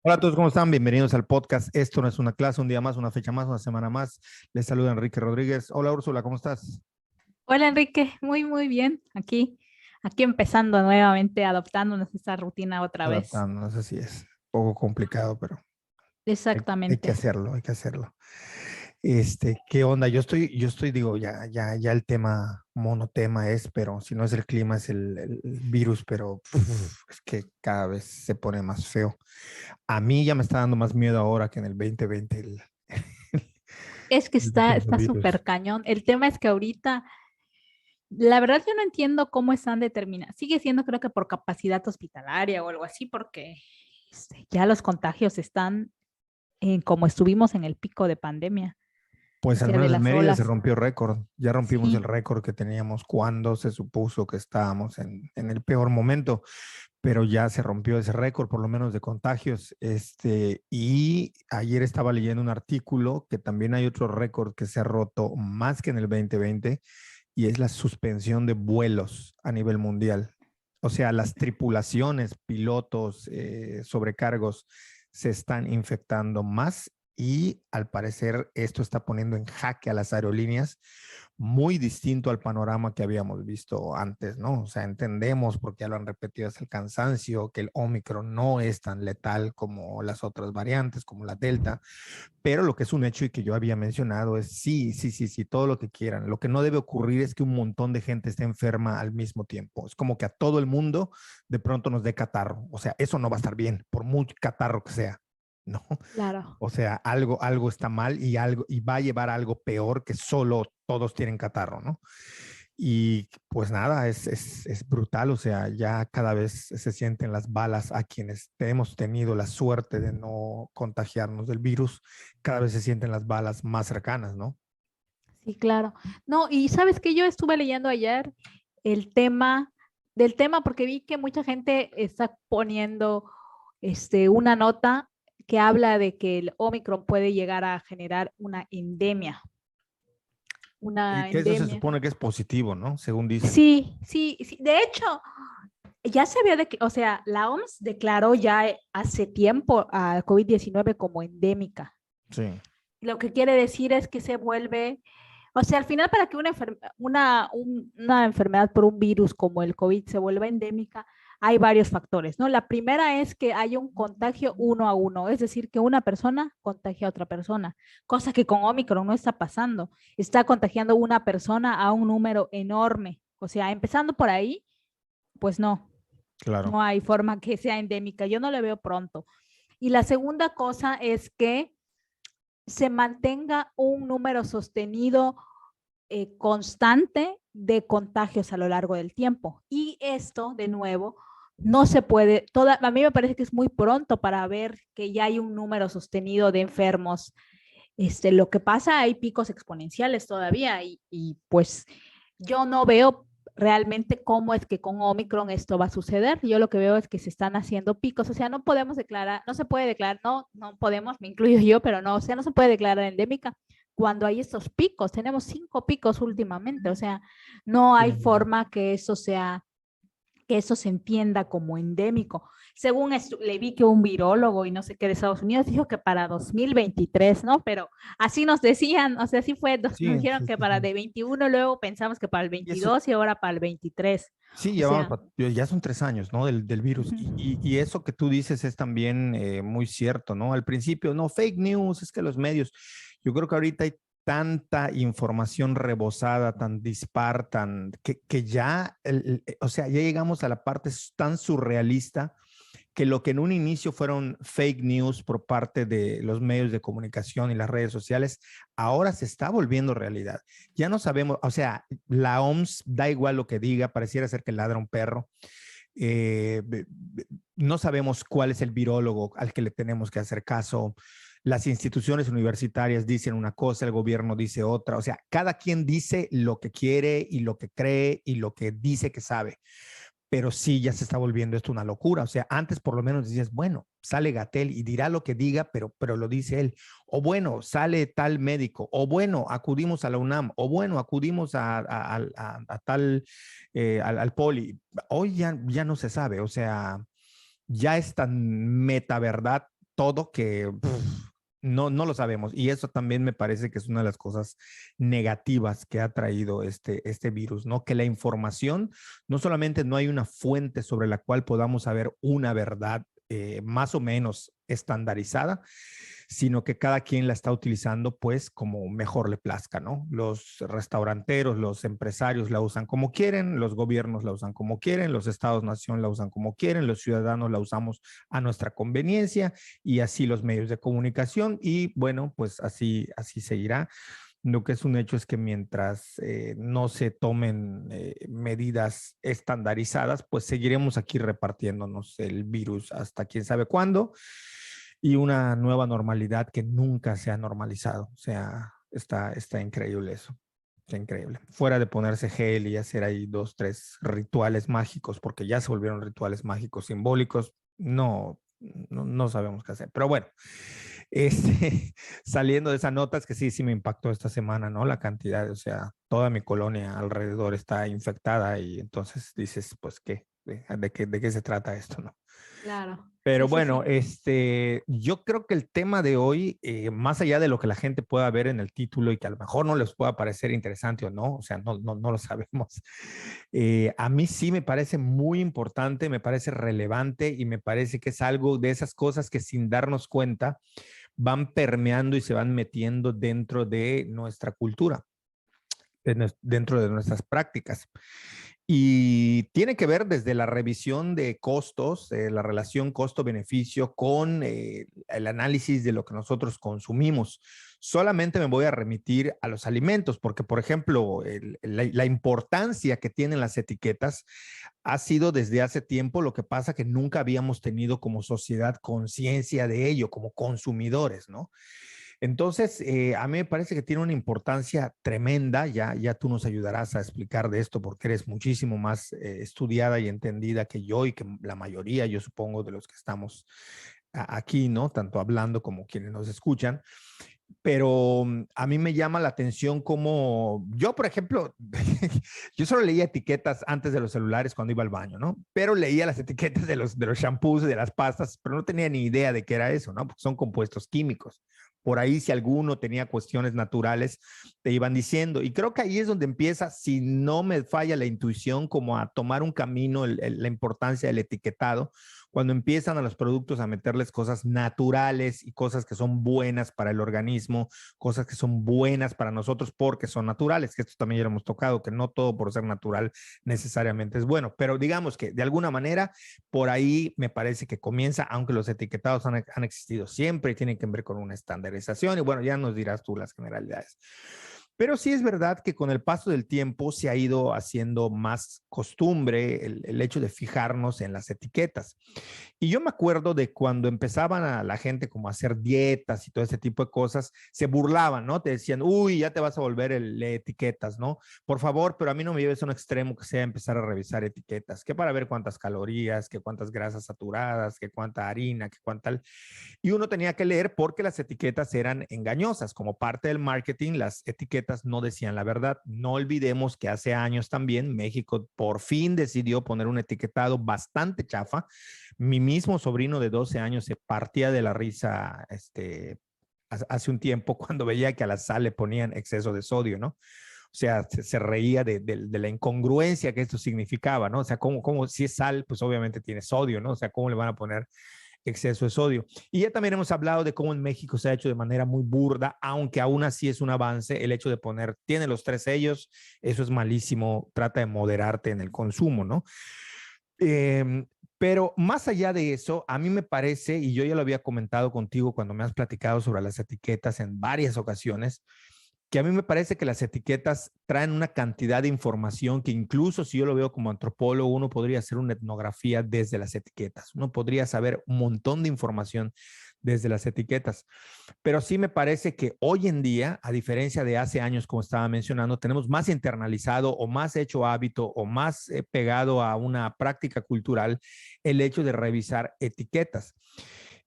Hola a todos, ¿cómo están? Bienvenidos al podcast. Esto no es una clase, un día más, una fecha más, una semana más. Les saluda Enrique Rodríguez. Hola Úrsula, ¿cómo estás? Hola Enrique, muy bien. Aquí empezando nuevamente, adoptándonos esta rutina otra vez. Adaptando, no sé si es un poco complicado, pero hay que Exactamente. hacerlo, hay que hacerlo. ¿Qué onda? Digo, ya el tema monotema es, pero si no es el clima, es el virus, pero es que cada vez se pone más feo. A mí ya me está dando más miedo ahora que en el 2020 Es que el último está virus. súper cañón. El tema es que ahorita, la verdad yo no entiendo cómo están determinados. Sigue siendo creo que por capacidad hospitalaria o algo así, porque ya los contagios están en como estuvimos en el pico de pandemia, o Pues al sea, de menos en las Mérida se olas. rompió récord. Ya rompimos el Sí, récord que teníamos cuando se supuso que estábamos en el peor momento, pero ya se rompió ese récord, por lo menos de contagios. Y ayer estaba leyendo un artículo que también hay otro récord que se ha roto más que en el 2020 y es la suspensión de vuelos a nivel mundial. O sea, las tripulaciones, pilotos, sobrecargos se están infectando más y al parecer esto está poniendo en jaque a las aerolíneas, muy distinto al panorama que habíamos visto antes, ¿no? O sea, entendemos, porque ya lo han repetido hasta el cansancio, que el Omicron no es tan letal como las otras variantes, como la Delta, pero lo que es un hecho y que yo había mencionado es sí, todo lo que quieran. Lo que no debe ocurrir es que un montón de gente esté enferma al mismo tiempo. Es como que a todo el mundo de pronto nos dé catarro. O sea, eso no va a estar bien, por muy catarro que sea, ¿no? claro. O sea, algo está mal y va a llevar a algo peor que solo todos tienen catarro, ¿no? Y pues nada, es brutal, o sea, ya cada vez se sienten las balas a quienes hemos tenido la suerte de no contagiarnos del virus, cada vez se sienten las balas más cercanas, ¿no? Sí, claro. No, y sabes que yo estuve leyendo ayer el tema porque vi que mucha gente está poniendo una nota que habla de que el Omicron puede llegar a generar Y una que eso se endemia. supone que es positivo, ¿no? Según dicen. Sí. De hecho, ya se había, o sea, la OMS declaró ya hace tiempo a COVID-19 como endémica. Sí, Lo que quiere decir es que se vuelve. O sea, al final para que una enfermedad por un virus como el COVID se vuelva endémica, hay varios factores, ¿no? La primera es que haya un contagio uno a uno, es decir, que una persona contagie a otra persona, cosa que con Omicron no está pasando. Está contagiando una persona a un número enorme. O sea, empezando por ahí, pues claro. no hay forma que sea endémica. Yo no le veo pronto. Y la segunda cosa es que se mantenga un número sostenido constante de contagios a lo largo del tiempo. Y esto, de nuevo, no se puede, a mí me parece que es muy pronto para ver que ya hay un número sostenido de enfermos. Lo que pasa, hay picos exponenciales todavía pues yo no veo realmente cómo es que con Omicron esto va a suceder. Yo lo que veo es que se están haciendo picos, o sea, no podemos declarar, no se puede declarar, no podemos, me incluyo yo, pero no, o sea, no se puede declarar endémica cuando hay estos picos. Tenemos 5 picos últimamente, o sea, no hay Sí. forma que eso se entienda como endémico. Según le vi que un virólogo y no sé qué de Estados Unidos dijo que para 2023, ¿no? Pero así nos decían, o sea, así fue, nos Sí, dijeron sí, que sí, para sí. de 21, luego pensamos que para el Y eso, 22 y ahora para el 23. sí, O sea, ya son 3 años, ¿no? Del virus. Y eso que tú dices es también muy cierto, ¿no? Al principio, no, fake news, es que los medios, yo creo que ahorita hay tanta información rebosada, tan dispar, que ya, o sea, ya llegamos a la parte tan surrealista que lo que en un inicio fueron fake news por parte de los medios de comunicación y las redes sociales, ahora se está volviendo realidad. Ya no sabemos, o sea, la OMS da igual lo que diga, pareciera ser que ladra un perro. Eh, no sabemos cuál es el virólogo al que le tenemos que hacer caso. Las instituciones universitarias dicen una cosa, el gobierno dice otra. O sea, cada quien dice lo que quiere y lo que cree y lo que dice que sabe, pero sí ya se está volviendo esto una locura. O sea, antes por lo menos decías, bueno, sale Gatel y dirá lo que diga, pero lo dice él. O bueno, sale tal médico. O bueno, acudimos a la UNAM. O bueno, acudimos a tal, al poli. Hoy ya no se sabe. O sea, ya es tan meta verdad todo que no lo sabemos. Y eso también me parece que es una de las cosas negativas que ha traído este virus, ¿no? Que la información, no solamente no hay una fuente sobre la cual podamos saber una verdad más o menos estandarizada, sino que cada quien la está utilizando pues como mejor le plazca, ¿no? Los restauranteros, los empresarios la usan como quieren, los gobiernos la usan como quieren, los estados-nación la usan como quieren, los ciudadanos la usamos a nuestra conveniencia y así los medios de comunicación y bueno, pues así seguirá. Lo que es un hecho es que mientras no se tomen medidas estandarizadas, pues seguiremos aquí repartiéndonos el virus hasta quién sabe cuándo y una nueva normalidad que nunca se ha normalizado. O sea, está increíble eso. Está increíble. Fuera de ponerse gel y hacer ahí 2, 3 rituales mágicos, porque ya se volvieron rituales mágicos simbólicos, no sabemos qué hacer. Pero bueno, saliendo de esa nota, es que sí me impactó esta semana, ¿no? La cantidad, o sea, toda mi colonia alrededor está infectada y entonces dices, pues, ¿qué? ¿De qué se trata esto, no? Claro. Pero Sí, sí, bueno, sí. yo creo que el tema de hoy, más allá de lo que la gente pueda ver en el título y que a lo mejor no les pueda parecer interesante o no, o sea, no lo sabemos, a mí sí me parece muy importante, me parece relevante y me parece que es algo de esas cosas que sin darnos cuenta van permeando y se van metiendo dentro de nuestra cultura, dentro de nuestras prácticas. Y tiene que ver desde la revisión de costos, la relación costo-beneficio con el análisis de lo que nosotros consumimos. Solamente me voy a remitir a los alimentos, porque, por ejemplo, la importancia que tienen las etiquetas ha sido desde hace tiempo, lo que pasa que nunca habíamos tenido como sociedad conciencia de ello, como consumidores, ¿no? Entonces, a mí me parece que tiene una importancia tremenda. Ya tú nos ayudarás a explicar de esto porque eres muchísimo más estudiada y entendida que yo y que la mayoría, yo supongo, de los que estamos aquí, ¿no? Tanto hablando como quienes nos escuchan. Pero a mí me llama la atención como yo, por ejemplo, yo solo leía etiquetas antes de los celulares cuando iba al baño, ¿no? Pero leía las etiquetas de los shampoos y de las pastas, pero no tenía ni idea de qué era eso, ¿no? Porque son compuestos químicos. Por ahí, si alguno tenía cuestiones naturales, te iban diciendo. Y creo que ahí es donde empieza, si no me falla la intuición, como a tomar un camino, la importancia del etiquetado, cuando empiezan a los productos a meterles cosas naturales y cosas que son buenas para el organismo, cosas que son buenas para nosotros porque son naturales, que esto también ya lo hemos tocado, que no todo por ser natural necesariamente es bueno, pero digamos que de alguna manera por ahí me parece que comienza, aunque los etiquetados han existido siempre y tienen que ver con una estandarización y bueno, ya nos dirás tú las generalidades. Pero sí es verdad que con el paso del tiempo se ha ido haciendo más costumbre el hecho de fijarnos en las etiquetas. Y yo me acuerdo de cuando empezaban a la gente como a hacer dietas y todo ese tipo de cosas, se burlaban, ¿no? Te decían, uy, ya te vas a volver etiquetas, ¿no? Por favor, pero a mí no me lleves a un extremo que sea empezar a revisar etiquetas, que para ver cuántas calorías, que cuántas grasas saturadas, que cuánta harina, que cuánta... Y uno tenía que leer porque las etiquetas eran engañosas. Como parte del marketing, las etiquetas no decían la verdad. No olvidemos que hace años también México por fin decidió poner un etiquetado bastante chafa. Mi mismo sobrino de 12 años se partía de la risa hace un tiempo cuando veía que a la sal le ponían exceso de sodio, ¿no? O sea, se reía de la incongruencia que esto significaba, ¿no? O sea, como si es sal, pues obviamente tiene sodio, ¿no? O sea, ¿cómo le van a poner exceso de sodio? Y ya también hemos hablado de cómo en México se ha hecho de manera muy burda, aunque aún así es un avance el hecho de poner, tiene los 3 sellos, eso es malísimo, trata de moderarte en el consumo, ¿no? Eh, pero más allá de eso, a mí me parece, y yo ya lo había comentado contigo cuando me has platicado sobre las etiquetas en varias ocasiones, que a mí me parece que las etiquetas traen una cantidad de información que incluso si yo lo veo como antropólogo, uno podría hacer una etnografía desde las etiquetas. Uno podría saber un montón de información desde las etiquetas. Pero sí me parece que hoy en día, a diferencia de hace años, como estaba mencionando, tenemos más internalizado o más hecho hábito o más pegado a una práctica cultural el hecho de revisar etiquetas.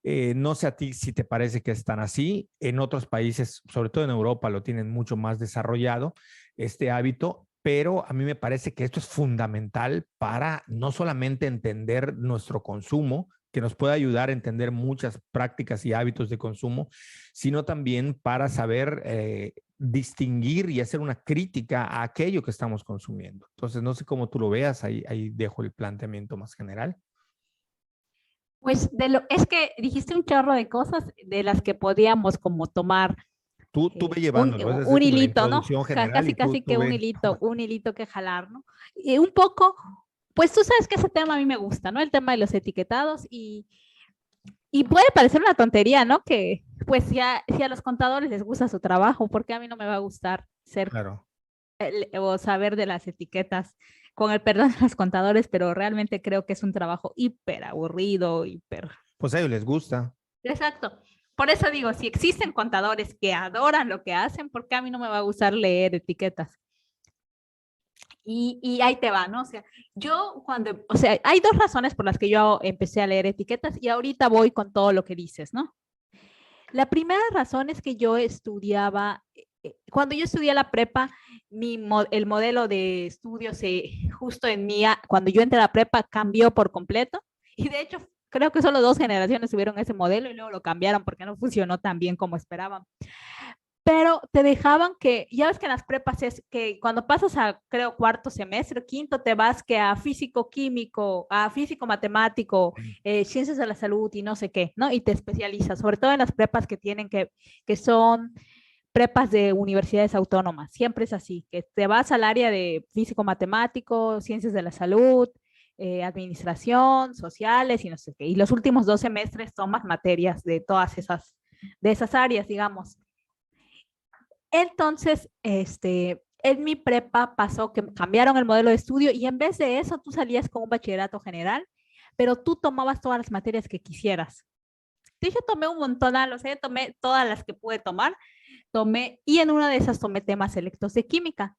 No sé a ti si te parece que están así. En otros países, sobre todo en Europa, lo tienen mucho más desarrollado este hábito, pero a mí me parece que esto es fundamental para no solamente entender nuestro consumo, que nos puede ayudar a entender muchas prácticas y hábitos de consumo, sino también para saber distinguir y hacer una crítica a aquello que estamos consumiendo. Entonces, no sé cómo tú lo veas, ahí dejo el planteamiento más general. Pues es que dijiste un chorro de cosas de las que podíamos como tomar Tú ve llevándolo, es decir, un como la hilito, ¿no? introducción general Casi, y casi tú que ve. un hilito que jalar, ¿no? Y un poco, pues tú sabes que ese tema a mí me gusta, ¿no? El tema de los etiquetados y puede parecer una tontería, ¿no? Que pues si a los contadores les gusta su trabajo, ¿por qué a mí no me va a gustar ser Claro. o saber de las etiquetas? Con el perdón de los contadores, pero realmente creo que es un trabajo hiper aburrido, hiper... Pues a ellos les gusta. Exacto. Por eso digo, si existen contadores que adoran lo que hacen, ¿por qué a mí no me va a gustar leer etiquetas? Y ahí te va, ¿no? O sea, o sea, hay dos razones por las que yo empecé a leer etiquetas y ahorita voy con todo lo que dices, ¿no? La primera razón es que yo estudiaba, cuando yo estudié la prepa, el modelo de estudio justo cuando yo entré a la prepa cambió por completo y de hecho creo que solo 2 generaciones tuvieron ese modelo y luego lo cambiaron porque no funcionó tan bien como esperaban. Pero te dejaban que, ya ves que en las prepas es que cuando pasas a, creo, cuarto semestre, quinto, te vas que a físico químico, a físico matemático, ciencias de la salud y no sé qué, ¿no? Y te especializas, sobre todo en las prepas que son prepas de universidades autónomas. Siempre es así, que te vas al área de físico matemático, ciencias de la salud, administración, sociales y no sé qué. Y los últimos 2 semestres tomas materias de todas de esas áreas, digamos. Entonces, en mi prepa pasó que cambiaron el modelo de estudio y en vez de eso tú salías con un bachillerato general, pero tú tomabas todas las materias que quisieras. Yo tomé un montón, o sea, tomé todas las que pude tomar, y en una de esas tomé temas selectos de química,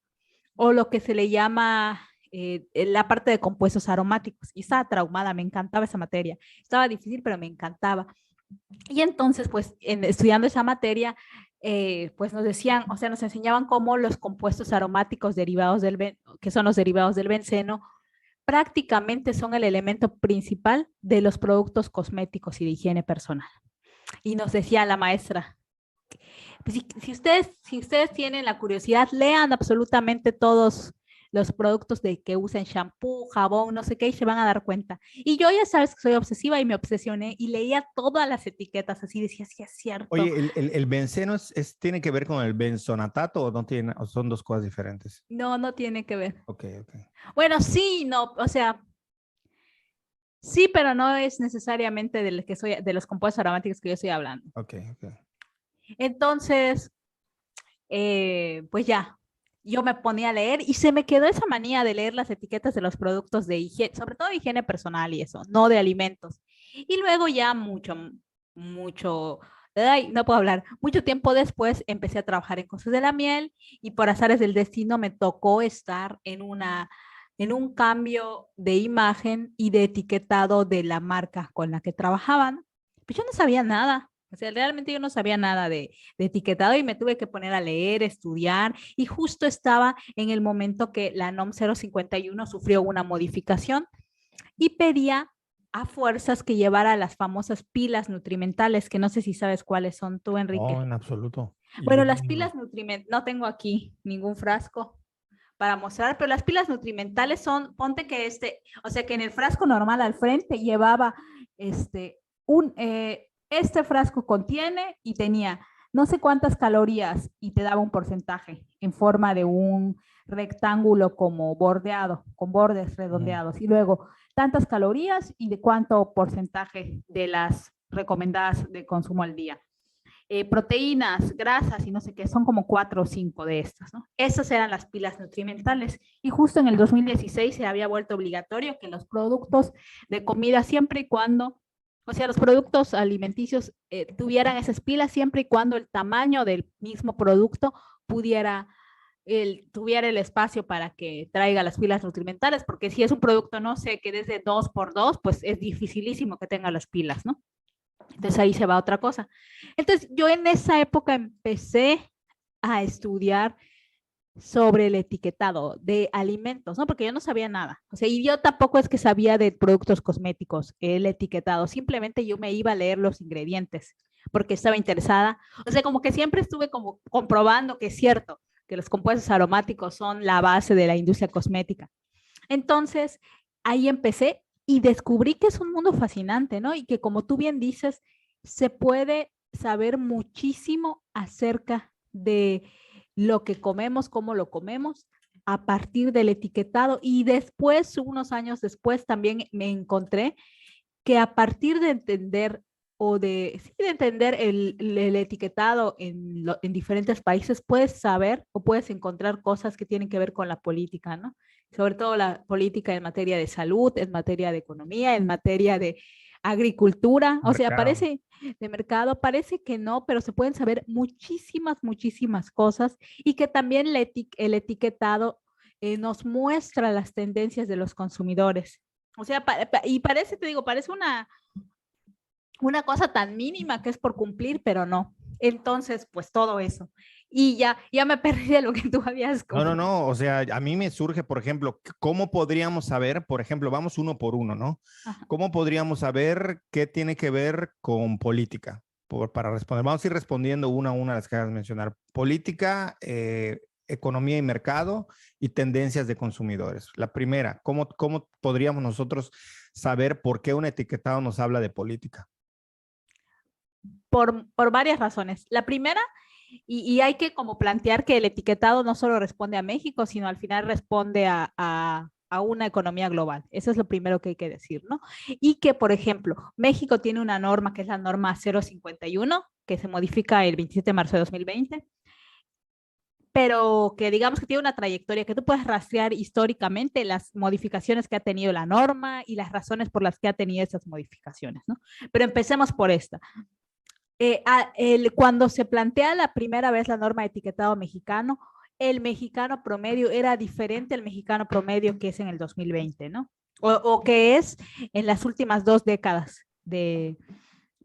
o lo que se le llama la parte de compuestos aromáticos. Y estaba traumada, me encantaba esa materia. Estaba difícil, pero me encantaba. Y entonces, pues, estudiando esa materia, pues nos decían, o sea, nos enseñaban cómo los compuestos aromáticos que son los derivados del benceno, prácticamente son el elemento principal de los productos cosméticos y de higiene personal. Y nos decía la maestra, pues, si ustedes tienen la curiosidad, lean absolutamente todos los productos que usen shampoo, jabón, no sé qué, y se van a dar cuenta. Y yo ya sabes que soy obsesiva y me obsesioné y leía todas las etiquetas así, decía, sí, es cierto. Oye, ¿el benceno tiene que ver con el benzonatato o no tiene, o son dos cosas diferentes? No, no tiene que ver. Ok, ok. Bueno, sí, no, o sea, sí, pero no es necesariamente de los compuestos aromáticos que yo estoy hablando. Ok, ok. Entonces, pues ya, yo me ponía a leer y se me quedó esa manía de leer las etiquetas de los productos de higiene, sobre todo de higiene personal y eso, no de alimentos. Y luego ya mucho, ay, no puedo hablar, mucho tiempo después empecé a trabajar en cosas de la miel y por azares del destino me tocó estar en un cambio de imagen y de etiquetado de la marca con la que trabajaban. Pues yo no sabía nada. O sea, realmente yo no sabía nada de etiquetado y me tuve que poner a leer, estudiar y justo estaba en el momento que la NOM 051 sufrió una modificación y pedía a fuerzas que llevara las famosas pilas nutrimentales, que no sé si sabes cuáles son tú, No, Enrique. en absoluto. Bueno, las pilas nutrimentales, no tengo aquí ningún frasco para mostrar, pero las pilas nutrimentales son, ponte que o sea que en el frasco normal al frente llevaba este, este frasco contiene y tenía no sé cuántas calorías y te daba un porcentaje en forma de un rectángulo como bordeado, con bordes redondeados. Y luego tantas calorías y de cuánto porcentaje de las recomendadas de consumo al día. Proteínas, grasas y no sé qué, son como 4 o 5 de estas, ¿no? Esas eran las pilas nutrimentales. Y justo en el 2016 se había vuelto obligatorio que los productos de comida siempre y cuando, o sea, los productos alimenticios tuvieran esas pilas siempre y cuando el tamaño del mismo producto tuviera el espacio para que traiga las pilas nutrimentales, porque si es un producto, no sé, que desde 2x2, pues es dificilísimo que tenga las pilas, ¿no? Entonces ahí se va otra cosa. Entonces yo en esa época empecé a estudiar sobre el etiquetado de alimentos, ¿no? Porque yo no sabía nada. O sea, y yo tampoco es que sabía de productos cosméticos, el etiquetado. Simplemente yo me iba a leer los ingredientes porque estaba interesada. O sea, como que siempre estuve como comprobando que es cierto que los compuestos aromáticos son la base de la industria cosmética. Entonces, ahí empecé y descubrí que es un mundo fascinante, ¿no? Y que como tú bien dices, se puede saber muchísimo acerca de lo que comemos, cómo lo comemos, a partir del etiquetado. Y después, unos años después, también me encontré que a partir de entender o de, sí, de entender el etiquetado en diferentes países, puedes saber o puedes encontrar cosas que tienen que ver con la política, ¿no? Sobre todo la política en materia de salud, en materia de economía, en materia de agricultura, o sea, Mercado. parece de mercado, parece que no, pero se pueden saber muchísimas, muchísimas cosas y que también el etiquetado nos muestra las tendencias de los consumidores. O sea, y parece, te digo, parece una cosa tan mínima que es por cumplir, pero no. Entonces, pues todo eso. Y ya me perdí de lo que tú habías No, no, comentado. no. O sea, a mí me surge, por ejemplo, ¿cómo podríamos saber, por ejemplo, vamos uno por uno, ¿no? Ajá. ¿Cómo podríamos saber qué tiene que ver con política? Para responder, vamos a ir respondiendo una a una las que vas a mencionar. Política, economía y mercado y tendencias de consumidores. La primera, ¿cómo podríamos nosotros saber por qué un etiquetado nos habla de política? Por varias razones. La primera, y hay que como plantear que el etiquetado no solo responde a México, sino al final responde a una economía global. Eso es lo primero que hay que decir, ¿no? Y que, por ejemplo, México tiene una norma que es la norma 051, que se modifica el 27 de marzo de 2020, pero que digamos que tiene una trayectoria que tú puedes rastrear históricamente las modificaciones que ha tenido la norma y las razones por las que ha tenido esas modificaciones, ¿no? Pero empecemos por esta. Cuando se plantea la primera vez la norma de etiquetado mexicano, el mexicano promedio era diferente al mexicano promedio que es en el 2020, ¿no? O que es en las últimas 2 décadas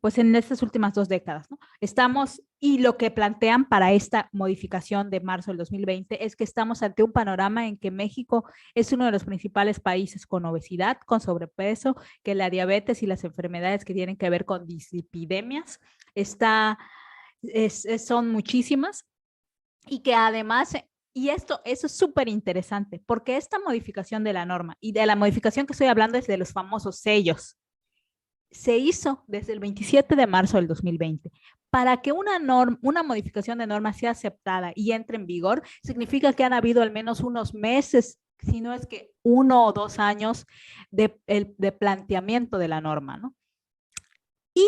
pues en estas últimas 2 décadas, ¿no? Estamos, y lo que plantean para esta modificación de marzo del 2020 es que estamos ante un panorama en que México es uno de los principales países con obesidad, con sobrepeso, que la diabetes y las enfermedades que tienen que ver con dislipidemias son muchísimas y que además y eso es súper interesante, porque esta modificación de la norma y de la modificación que estoy hablando es de los famosos sellos, se hizo desde el 27 de marzo del 2020. Para que una modificación de norma sea aceptada y entre en vigor, significa que han habido al menos unos meses, si no es que 1 o 2 años de planteamiento de la norma, ¿no? Y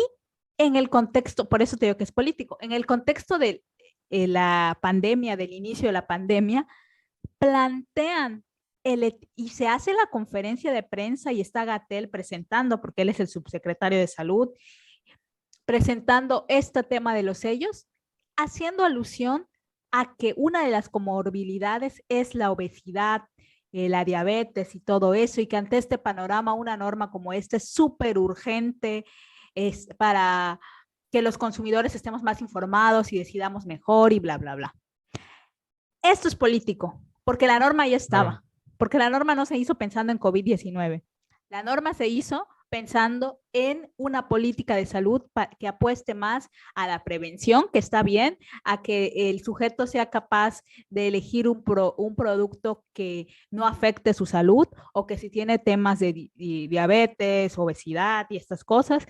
en el contexto, por eso te digo que es político, en el contexto de la pandemia, del inicio de la pandemia, plantean y se hace la conferencia de prensa y está Gatel presentando, porque él es el subsecretario de salud, presentando este tema de los sellos, haciendo alusión a que una de las comorbilidades es la obesidad, la diabetes y todo eso, y que ante este panorama una norma como esta es súper urgente es para que los consumidores estemos más informados y decidamos mejor y bla, bla, bla. Esto es político, porque la norma ya estaba, porque la norma no se hizo pensando en COVID-19. La norma se hizo pensando en una política de salud que apueste más a la prevención, que está bien, a que el sujeto sea capaz de elegir un producto que no afecte su salud o que si tiene temas de diabetes, obesidad y estas cosas,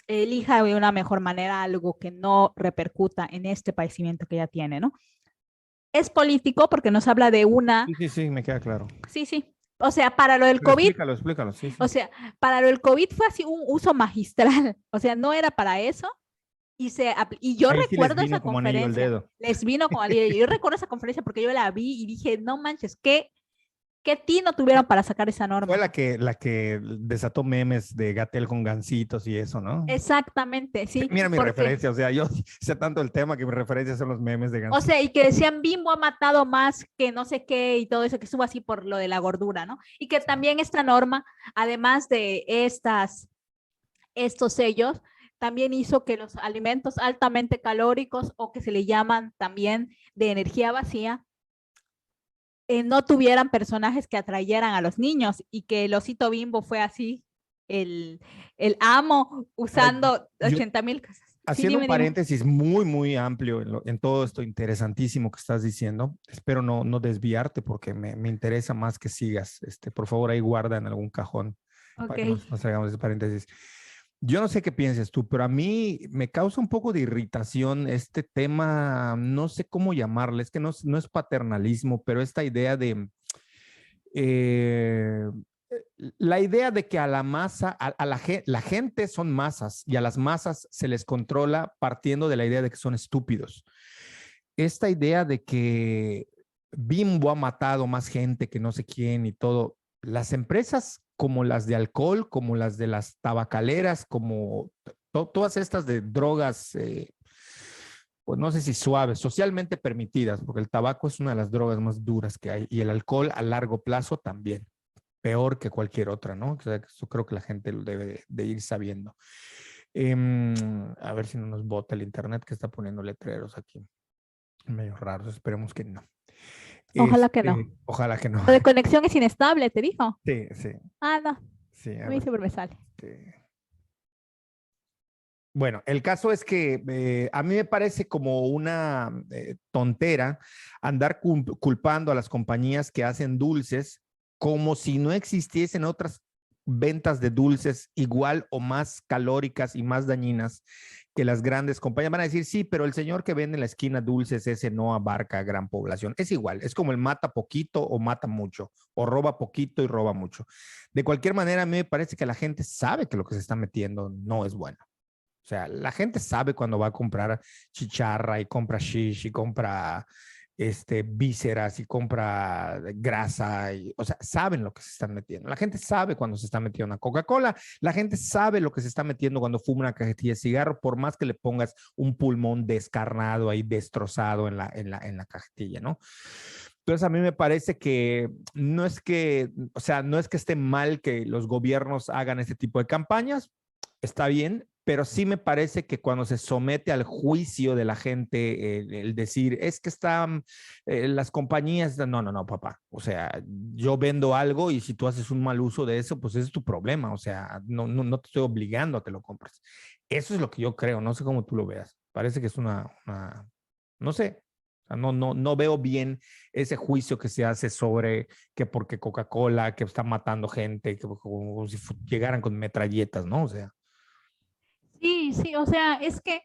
elija de una mejor manera algo que no repercuta en este padecimiento que ya tiene, ¿no? Es político porque nos habla de una, Sí, sí, sí, me queda claro. sí, sí, o sea, para lo del Pero COVID, explícalo, sí, sí. o sea, para lo del COVID fue así un uso magistral, o sea, no era para eso. Y yo Ahí sí les recuerdo esa vino como anillo al conferencia, dedo. les vino como alivio. Yo recuerdo esa conferencia porque yo la vi y dije, no manches, qué tino tuvieron para sacar esa Fue norma. la que desató memes de Gatel con gancitos y eso, ¿no? Exactamente, sí, Mira mi porque, referencia, o sea, yo sé tanto el tema que mi referencia son los memes de o sea, gancitos. y que decían Bimbo ha matado más que no sé qué y todo eso, que estuvo así por lo de la gordura, ¿no? Y que también esta norma, además de estos sellos, también hizo que los alimentos altamente calóricos o que se le llaman también de energía vacía no tuvieran personajes que atrayeran a los niños y que el osito Bimbo fue así, el amo Ahora, usando yo, 80,000 cosas. Sí, haciendo un dime, dime. paréntesis muy, muy amplio en todo esto interesantísimo que estás diciendo, espero no desviarte porque me interesa más que sigas. Por favor, ahí guarda en algún cajón Ok. para que nos hagamos ese paréntesis. Yo no sé qué pienses tú, pero a mí me causa un poco de irritación este tema, no sé cómo llamarle, es que no es paternalismo, pero esta idea de eh, la idea de que a la masa, la gente son masas y a las masas se les controla partiendo de la idea de que son estúpidos. Esta idea de que Bimbo ha matado más gente que no sé quién y todo, las empresas como las de alcohol, como las de las tabacaleras, como todas estas de drogas, pues no sé si suaves, socialmente permitidas, porque el tabaco es una de las drogas más duras que hay y el alcohol a largo plazo también peor que cualquier otra, ¿no? O sea, eso creo que la gente lo debe de ir sabiendo. A ver si no nos bota el internet que está poniendo letreros aquí, medio raros, esperemos que no. Ojalá que no. Ojalá que no. Lo de conexión es inestable, ¿te dijo? Sí, sí, Ah, no. sí, A mí siempre me sale. Bueno, el caso es que a mí me parece como una tontera andar culpando a las compañías que hacen dulces como si no existiesen otras ventas de dulces igual o más calóricas y más dañinas que las grandes compañías. Van a decir, sí, pero el señor que vende en la esquina dulces, ese no abarca a gran población. Es igual, es como el mata poquito o mata mucho, o roba poquito y roba mucho. De cualquier manera, a mí me parece que la gente sabe que lo que se está metiendo no es bueno. O sea, la gente sabe cuando va a comprar chicharra y compra shish y compra vísceras y compra grasa. O sea, saben lo que se están metiendo. La gente sabe cuando se está metiendo una Coca-Cola. La gente sabe lo que se está metiendo cuando fuma una cajetilla de cigarro, por más que le pongas un pulmón descarnado ahí, destrozado en la cajetilla, ¿no? Entonces, a mí me parece que no es que, o sea, no es que esté mal que los gobiernos hagan este tipo de campañas, está bien, pero sí me parece que cuando se somete al juicio de la gente, el decir, es que están las compañías, no, papá. O sea, yo vendo algo y si tú haces un mal uso de eso, pues ese es tu problema. O sea, no te estoy obligando a que lo compres. Eso es lo que yo creo, no sé cómo tú lo veas. Parece que es no sé, o sea, no veo bien ese juicio que se hace sobre que porque Coca-Cola, que está matando gente, que como si llegaran con metralletas, ¿no? O sea. Sí, sí, o sea, es que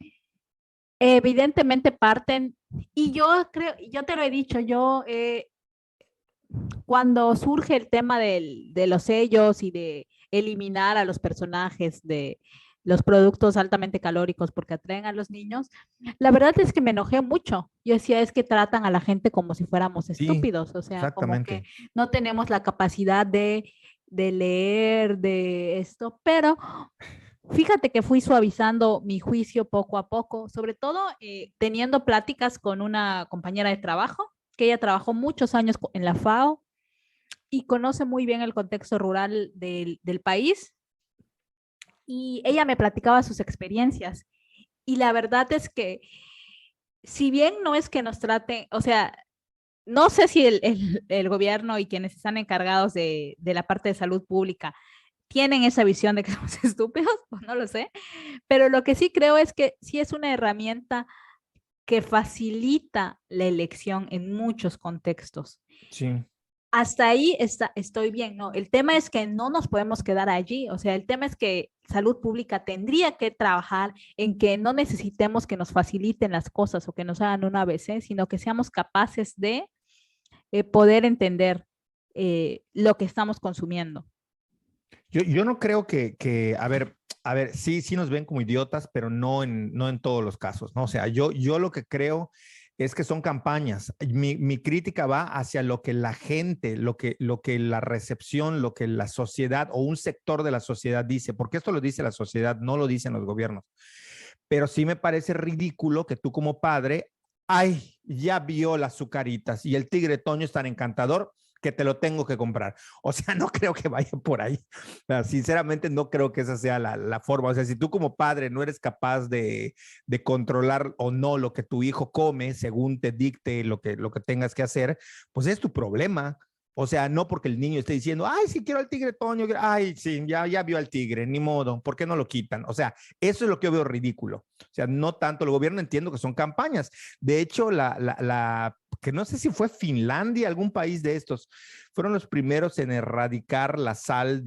evidentemente parten, y yo creo, yo te lo he dicho, cuando surge el tema de los sellos y de eliminar a los personajes de los productos altamente calóricos porque atraen a los niños, la verdad es que me enojé mucho. Yo decía, es que tratan a la gente como si fuéramos Sí, estúpidos, o sea, como que exactamente. no tenemos la capacidad de leer de esto, pero fíjate que fui suavizando mi juicio poco a poco, sobre todo teniendo pláticas con una compañera de trabajo, que ella trabajó muchos años en la FAO y conoce muy bien el contexto rural del país. Y ella me platicaba sus experiencias. Y la verdad es que, si bien no es que nos traten, o sea, no sé si el gobierno y quienes están encargados de la parte de salud pública tienen esa visión de que somos estúpidos, pues no lo sé, pero lo que sí creo es que sí es una herramienta que facilita la elección en muchos contextos. Sí. Hasta ahí estoy bien, ¿no? El tema es que no nos podemos quedar allí, o sea, el tema es que salud pública tendría que trabajar en que no necesitemos que nos faciliten las cosas o que nos hagan una ABC, sino que seamos capaces de poder entender lo que estamos consumiendo. Yo no creo a ver, sí nos ven como idiotas, pero no en todos los casos, ¿no? O sea, yo lo que creo es que son campañas. Mi crítica va hacia lo que la gente, lo que la recepción, lo que la sociedad o un sector de la sociedad dice, porque esto lo dice la sociedad, no lo dicen los gobiernos. Pero sí me parece ridículo que tú como padre, ay, ya vio las azucaritas y el tigre Toño es tan encantador que te lo tengo que comprar. O sea, no creo que vaya por ahí. O sea, sinceramente, no creo que esa sea la forma. O sea, si tú como padre no eres capaz de controlar o no lo que tu hijo come según te dicte lo que tengas que hacer, pues es tu problema. O sea, no porque el niño esté diciendo, ay, sí quiero al tigre Toño, ay, sí, ya vio al tigre, ni modo, ¿por qué no lo quitan? O sea, eso es lo que yo veo ridículo. O sea, no tanto el gobierno, entiendo que son campañas. De hecho, que no sé si fue Finlandia, algún país de estos, fueron los primeros en erradicar la sal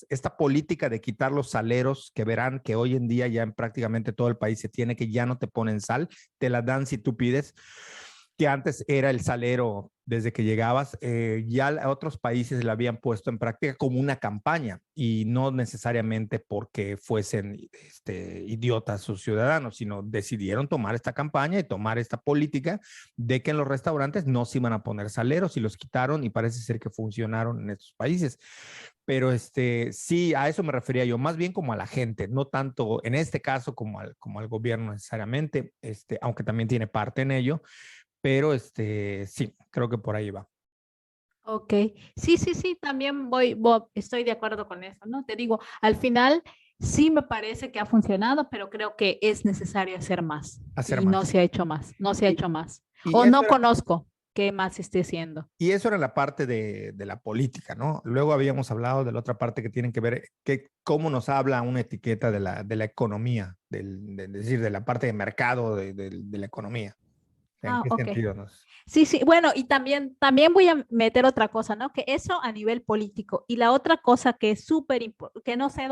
esta política de quitar los saleros, que verán que hoy en día ya en prácticamente todo el país se tiene, que ya no te ponen sal, te la dan si tú pides, que antes era el salero desde que llegabas, ya otros países la habían puesto en práctica como una campaña y no necesariamente porque fuesen idiotas sus ciudadanos, sino decidieron tomar esta campaña y tomar esta política de que en los restaurantes no se iban a poner saleros y los quitaron y parece ser que funcionaron en estos países. Pero sí, a eso me refería yo, más bien como a la gente, no tanto en este caso como al gobierno necesariamente, aunque también tiene parte en ello, pero sí, creo que por ahí va. Ok, sí, sí, sí, también estoy de acuerdo con eso, ¿no? Te digo, al final sí me parece que ha funcionado, pero creo que es necesario hacer más Hacer y no más. se ha hecho más, no se ha Y, hecho más. y O eso no era, conozco qué más se esté haciendo. y eso era la parte de la política, ¿no? Luego habíamos hablado de la otra parte que tiene que ver cómo nos habla una etiqueta de la economía, es decir, de la parte de mercado de la economía. ¿En qué Ok. sentido nos? Sí, sí, bueno, y también voy a meter otra cosa, ¿no? Que eso a nivel político. Y la otra cosa que es súper importante, que no sé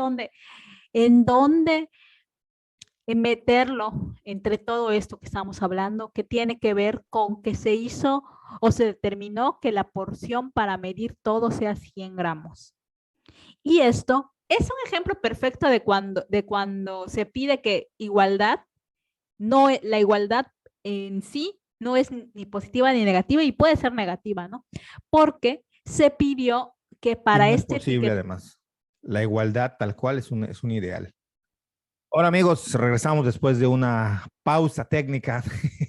en dónde meterlo entre todo esto que estamos hablando, que tiene que ver con que se hizo o se determinó que la porción para medir todo sea 100 gramos. Y esto es un ejemplo perfecto de cuando se pide que igualdad, no, la igualdad en sí no es ni positiva ni negativa y puede ser negativa, ¿no? Porque se pidió que Y para no es este posible, etiquete, además. La igualdad tal cual es un ideal. Hola amigos, regresamos después de una pausa técnica,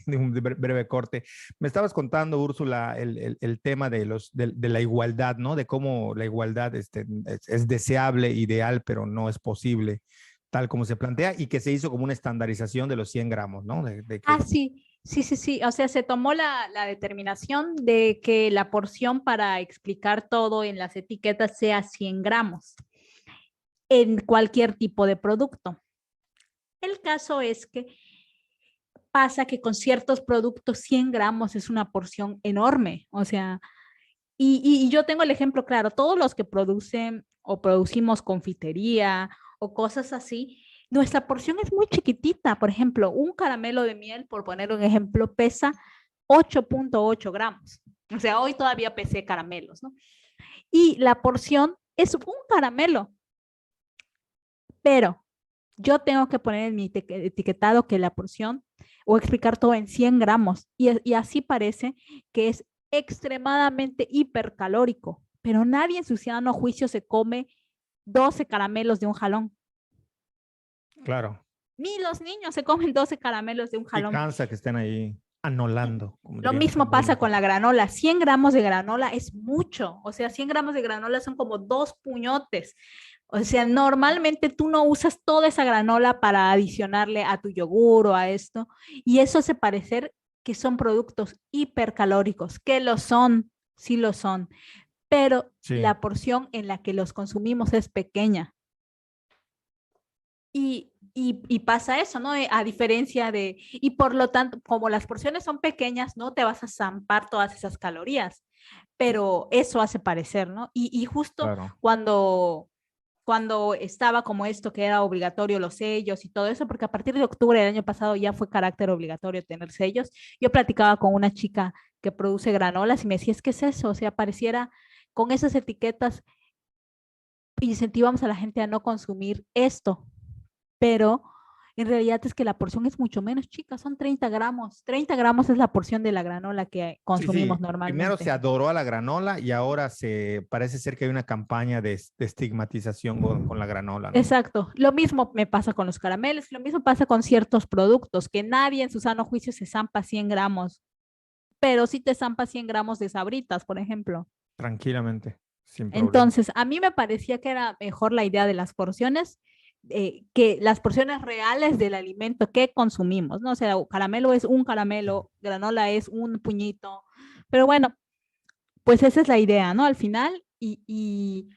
de un breve corte. Me estabas contando, Úrsula, el tema de la igualdad, ¿no? De cómo la igualdad es deseable, ideal, pero no es posible, tal como se plantea, y que se hizo como una estandarización de los 100 gramos, ¿no? De que, sí, sí, sí, sí, o sea, se tomó la determinación de que la porción para explicar todo en las etiquetas sea 100 gramos en cualquier tipo de producto. El caso es que pasa que con ciertos productos 100 gramos es una porción enorme, o sea, y yo tengo el ejemplo claro, todos los que producen o producimos confitería o cosas así, nuestra porción es muy chiquitita. Por ejemplo, un caramelo de miel, por poner un ejemplo, pesa 8.8 gramos. O sea, hoy todavía pesé caramelos, ¿no? Y la porción es un caramelo, pero yo tengo que poner en mi etiquetado que la porción o explicar todo en 100 gramos y así parece que es extremadamente hipercalórico, pero nadie en su sano juicio se come 12 caramelos de un jalón. claro, Ni los niños se comen 12 caramelos de un y jalón. cansa que estén ahí anolando, como Lo dirían los mismo pasa abuelos. con la granola. 100 gramos de granola es mucho. O sea, 100 gramos de granola son como 2 puñotes. O sea, normalmente tú no usas toda esa granola para adicionarle a tu yogur o a esto. Y eso hace parecer que son productos hipercalóricos, que lo son, sí lo son. Pero Sí, la porción en la que los consumimos es pequeña. Y pasa eso, ¿no? A diferencia y por lo tanto, como las porciones son pequeñas, no te vas a zampar todas esas calorías, pero eso hace parecer, ¿no? Y justo claro. cuando estaba como esto que era obligatorio los sellos y todo eso, porque a partir de octubre del año pasado ya fue carácter obligatorio tener sellos, yo platicaba con una chica que produce granolas y me decía, es que es eso, o sea, pareciera con esas etiquetas incentivamos a la gente a no consumir esto, pero en realidad es que la porción es mucho menos chica, son 30 gramos. 30 gramos es la porción de la granola que Sí, consumimos sí. Primero se normalmente. adoró a la granola y ahora parece ser que hay una campaña de estigmatización con la granola, ¿no? Exacto. Lo mismo me pasa con los caramelos, lo mismo pasa con ciertos productos, que nadie en su sano juicio se zampa 100 gramos, pero sí te zampa 100 gramos de sabritas, por ejemplo. Tranquilamente, sin problema. Entonces, a mí me parecía que era mejor la idea de las porciones, que las porciones reales del alimento que consumimos, ¿no? O sea, caramelo es un caramelo, granola es un puñito, pero bueno, pues esa es la idea, ¿no? Al final, y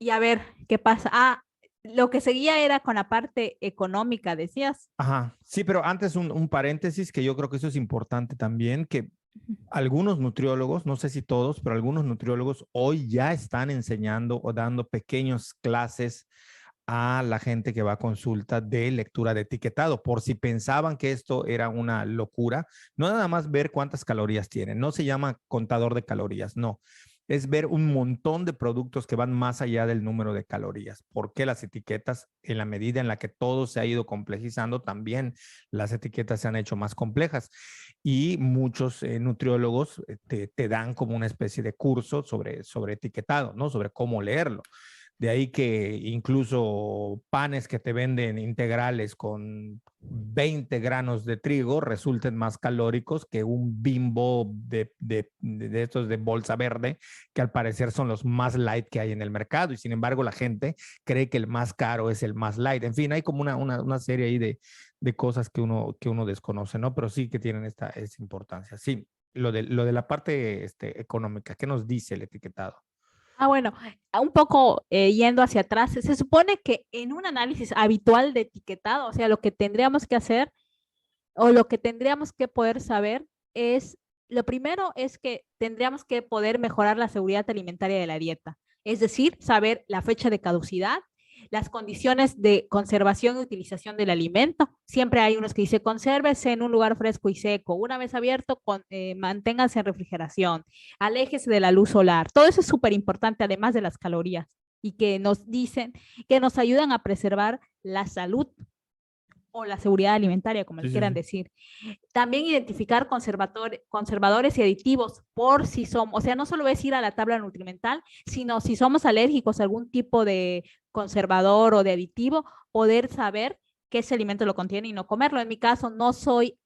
a ver qué pasa. Ah, lo que seguía era con la parte económica, decías. Ajá, sí, pero antes un paréntesis que yo creo que eso es importante también, que algunos nutriólogos, no sé si todos, pero algunos nutriólogos hoy ya están enseñando o dando pequeñas clases a la gente que va a consulta de lectura de etiquetado, por si pensaban que esto era una locura, no nada más ver cuántas calorías tienen, no se llama contador de calorías, no, es ver un montón de productos que van más allá del número de calorías, porque las etiquetas, en la medida en la que todo se ha ido complejizando, también las etiquetas se han hecho más complejas y muchos nutriólogos te dan como una especie de curso sobre etiquetado, ¿no? Sobre cómo leerlo. De ahí que incluso panes que te venden integrales con 20 granos de trigo resulten más calóricos que un Bimbo de estos de bolsa verde, que al parecer son los más light que hay en el mercado. Y sin embargo, la gente cree que el más caro es el más light. En fin, hay como una serie ahí de cosas que uno desconoce, ¿no? Pero sí que tienen esta importancia. Sí, lo de la parte económica, ¿qué nos dice el etiquetado? Ah, bueno, un poco yendo hacia atrás, se supone que en un análisis habitual de etiquetado, o sea, lo que tendríamos que hacer o lo que tendríamos que poder saber es, lo primero es que tendríamos que poder mejorar la seguridad alimentaria de la dieta, es decir, saber la fecha de caducidad, las condiciones de conservación y utilización del alimento. Siempre hay unos que dice consérvese en un lugar fresco y seco. Una vez abierto, manténgase en refrigeración. Aléjese de la luz solar. Todo eso es súper importante, además de las calorías, y que nos dicen que nos ayudan a preservar la salud o la seguridad alimentaria, como Sí, le sí, quieran sí. decir. También identificar conservadores y aditivos por si somos, o sea, no solo es ir a la tabla nutrimental, sino si somos alérgicos a algún tipo de conservador o de aditivo, poder saber que ese alimento lo contiene y no comerlo. En mi caso, no soy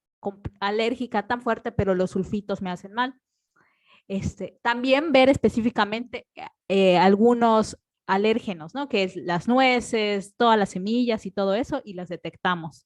alérgica tan fuerte, pero los sulfitos me hacen mal. También ver específicamente algunos alérgenos, ¿no? Que es las nueces, todas las semillas y todo eso, y las detectamos.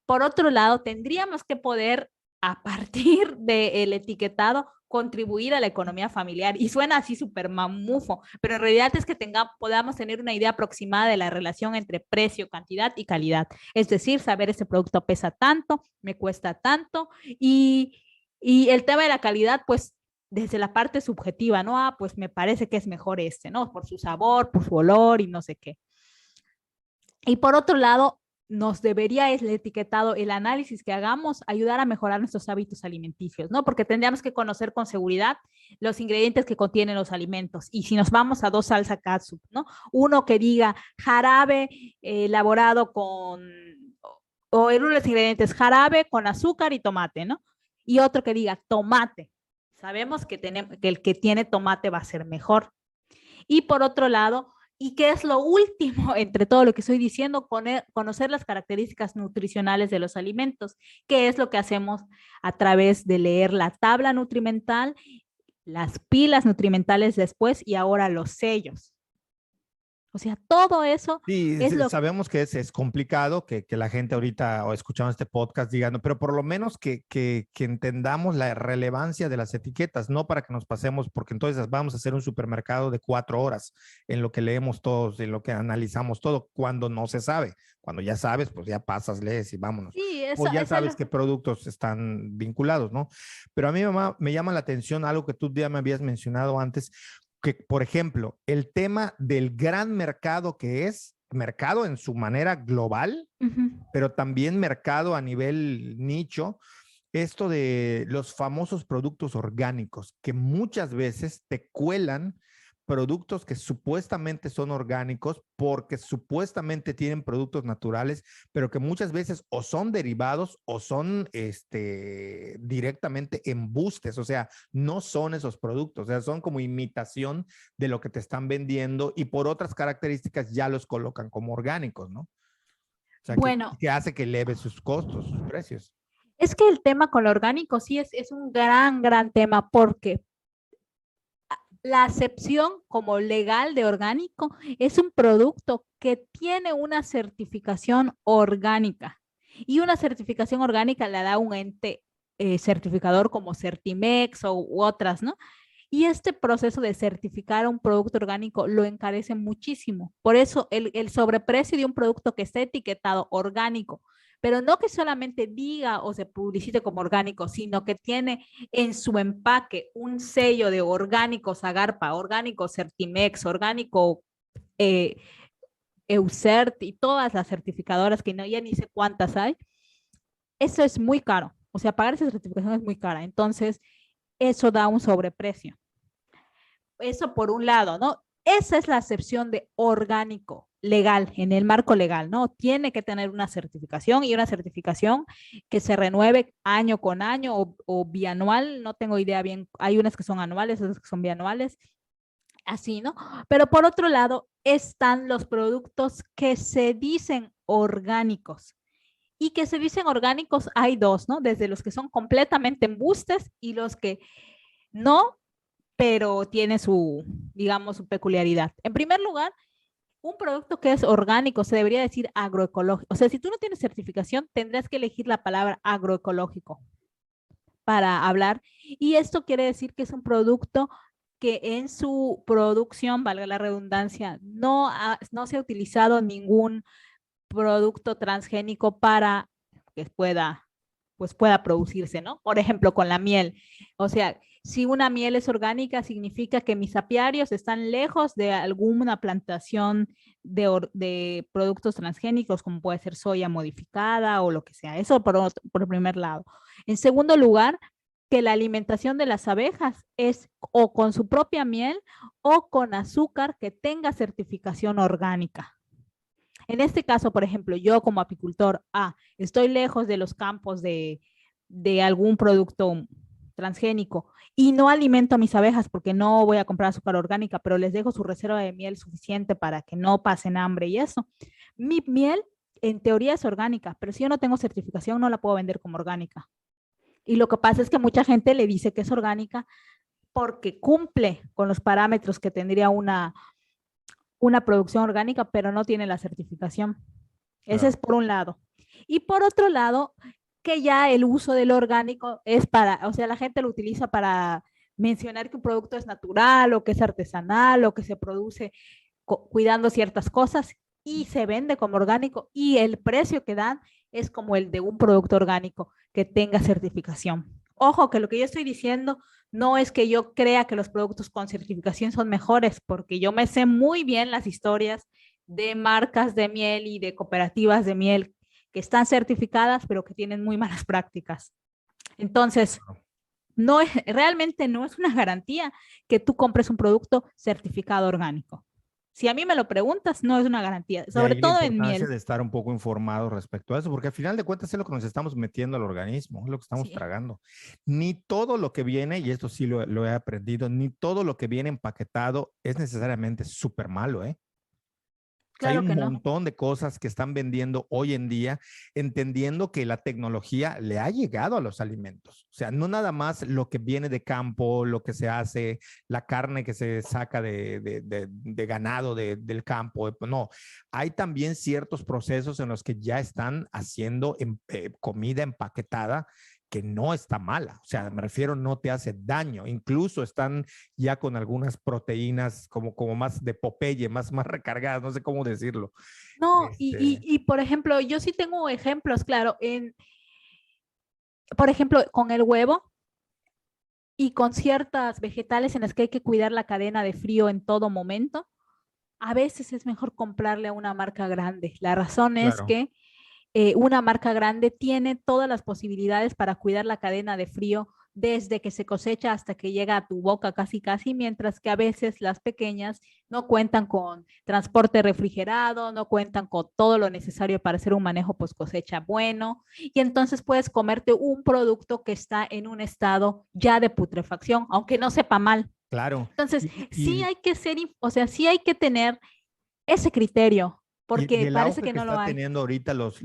Por otro lado, tendríamos que poder, a partir del etiquetado, contribuir a la economía familiar. Y suena así súper mamufo, pero en realidad es que podamos tener una idea aproximada de la relación entre precio, cantidad y calidad. Es decir, saber ese producto pesa tanto, me cuesta tanto y el tema de la calidad, pues desde la parte subjetiva, ¿no? Ah, pues me parece que es mejor ¿no? Por su sabor, por su olor y no sé qué. Y por otro lado, nos debería el etiquetado, el análisis que hagamos, ayudar a mejorar nuestros hábitos alimenticios, ¿no? Porque tendríamos que conocer con seguridad los ingredientes que contienen los alimentos. Y si nos vamos a dos salsa catsup, ¿no? Uno que diga jarabe elaborado con, o en uno de los ingredientes, jarabe con azúcar y tomate, ¿no? Y otro que diga tomate. Sabemos que el que tiene tomate va a ser mejor. Y por otro lado, ¿y qué es lo último entre todo lo que estoy diciendo? Conocer las características nutricionales de los alimentos, que es lo que hacemos a través de leer la tabla nutrimental, las pilas nutrimentales después y ahora los sellos. O sea, todo eso Sí, es lo que... sabemos que es complicado que la gente ahorita o escuchando este podcast diga, no, pero por lo menos que entendamos la relevancia de las etiquetas, no para que nos pasemos, porque entonces vamos a hacer un supermercado de 4 horas en lo que leemos todos, en lo que analizamos todo, cuando no se sabe. Cuando ya sabes, pues ya pasas, lees y vámonos. Sí, O ya eso es sabes lo... qué productos están vinculados, ¿no? Pero a mí me llama la atención algo que tú ya me habías mencionado antes, que, por ejemplo, el tema del gran mercado que es mercado en su manera global, pero también mercado a nivel nicho, esto de los famosos productos orgánicos, que muchas veces te cuelan productos que supuestamente son orgánicos porque supuestamente tienen productos naturales, pero que muchas veces o son derivados o son directamente embustes, o sea, no son esos productos, o sea, son como imitación de lo que te están vendiendo y por otras características ya los colocan como orgánicos, ¿no? O sea, Bueno, que hace que eleve sus costos, sus precios. es que el tema con lo orgánico sí es un gran tema porque La acepción como legal de orgánico es un producto que tiene una certificación orgánica y una certificación orgánica la da un ente certificador como Certimex u otras, ¿no? Y este proceso de certificar un producto orgánico lo encarece muchísimo. Por eso el sobreprecio de un producto que esté etiquetado orgánico, pero no que solamente diga o se publicite como orgánico, sino que tiene en su empaque un sello de orgánico Zagarpa, orgánico Certimex, orgánico eh, Eucert y todas las certificadoras que no, ya ni sé cuántas hay, eso es muy caro. O sea, pagar esa certificación es muy cara. Entonces, eso da un sobreprecio. Eso por un lado, ¿no? Esa es la acepción de orgánico legal, en el marco legal, ¿no? Tiene que tener una certificación y una certificación que se renueve año con año o bianual, no tengo idea bien, hay unas que son anuales, otras que son bianuales, así, ¿no? Pero por otro lado están los productos que se dicen orgánicos. Y que se dicen orgánicos hay dos, ¿no? Desde los que son completamente embustes y los que no, pero tiene su, digamos, su peculiaridad. En primer lugar, un producto que es orgánico se debería decir agroecológico. O sea, si tú no tienes certificación, tendrás que elegir la palabra agroecológico para hablar. Y esto quiere decir que es un producto que en su producción, valga la redundancia, no se ha utilizado ningún producto transgénico para que pueda producirse, ¿no? Por ejemplo, con la miel. O sea, si una miel es orgánica, significa que mis apiarios están lejos de alguna plantación de productos transgénicos, como puede ser soya modificada o lo que sea. Eso por primer lado. En segundo lugar, que la alimentación de las abejas es o con su propia miel o con azúcar que tenga certificación orgánica. En este caso, por ejemplo, yo como apicultor, estoy lejos de los campos de algún producto transgénico y no alimento a mis abejas porque no voy a comprar azúcar orgánica, pero les dejo su reserva de miel suficiente para que no pasen hambre y eso. Mi miel en teoría es orgánica, pero si yo no tengo certificación no la puedo vender como orgánica. Y lo que pasa es que mucha gente le dice que es orgánica porque cumple con los parámetros que tendría una producción orgánica, pero no tiene la certificación. Ese es por un lado. Y por otro lado, que ya el uso del orgánico es para, o sea, la gente lo utiliza para mencionar que un producto es natural o que es artesanal o que se produce cuidando ciertas cosas y se vende como orgánico y el precio que dan es como el de un producto orgánico que tenga certificación. Ojo, que lo que yo estoy diciendo no es que yo crea que los productos con certificación son mejores, porque yo me sé muy bien las historias de marcas de miel y de cooperativas de miel que están certificadas, pero que tienen muy malas prácticas. Entonces, realmente no es una garantía que tú compres un producto certificado orgánico. Si a mí me lo preguntas, no es una garantía, sobre todo en miel. De estar un poco informados respecto a eso, porque al final de cuentas es lo que nos estamos metiendo al organismo, es lo que estamos tragando. Ni todo lo que viene, y esto sí lo he aprendido, ni todo lo que viene empaquetado es necesariamente súper malo, ¿eh? Hay un montón de cosas que están vendiendo hoy en día, entendiendo que la tecnología le ha llegado a los alimentos. O sea, no nada más lo que viene de campo, lo que se hace, la carne que se saca de ganado del campo. No, hay también ciertos procesos en los que ya están haciendo comida empaquetada que no está mala, o sea, me refiero, no te hace daño, incluso están ya con algunas proteínas como más de Popeye, más recargadas, no sé cómo decirlo. No, y por ejemplo, yo sí tengo ejemplos, claro, por ejemplo, con el huevo y con ciertas vegetales en las que hay que cuidar la cadena de frío en todo momento, a veces es mejor comprarle a una marca grande. La razón es que una marca grande tiene todas las posibilidades para cuidar la cadena de frío desde que se cosecha hasta que llega a tu boca casi casi, mientras que a veces las pequeñas no cuentan con transporte refrigerado, no cuentan con todo lo necesario para hacer un manejo post cosecha bueno, y entonces puedes comerte un producto que está en un estado ya de putrefacción, aunque no sepa mal. Claro. Entonces, sí hay que ser, o sea, sí hay que tener ese criterio, porque el parece auge que que no lo está hay. teniendo ahorita los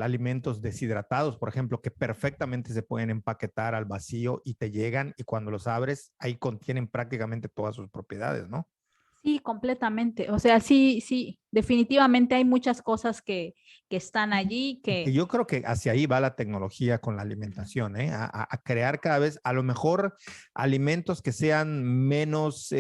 alimentos deshidratados, por ejemplo, que perfectamente se pueden empaquetar al vacío y te llegan y cuando los abres, ahí contienen prácticamente todas sus propiedades, ¿no? Sí, completamente. O sea, sí, sí, definitivamente hay muchas cosas que están allí Y que que yo creo que hacia ahí va la tecnología con la alimentación, ¿eh? A crear cada vez, a lo mejor, alimentos que sean menos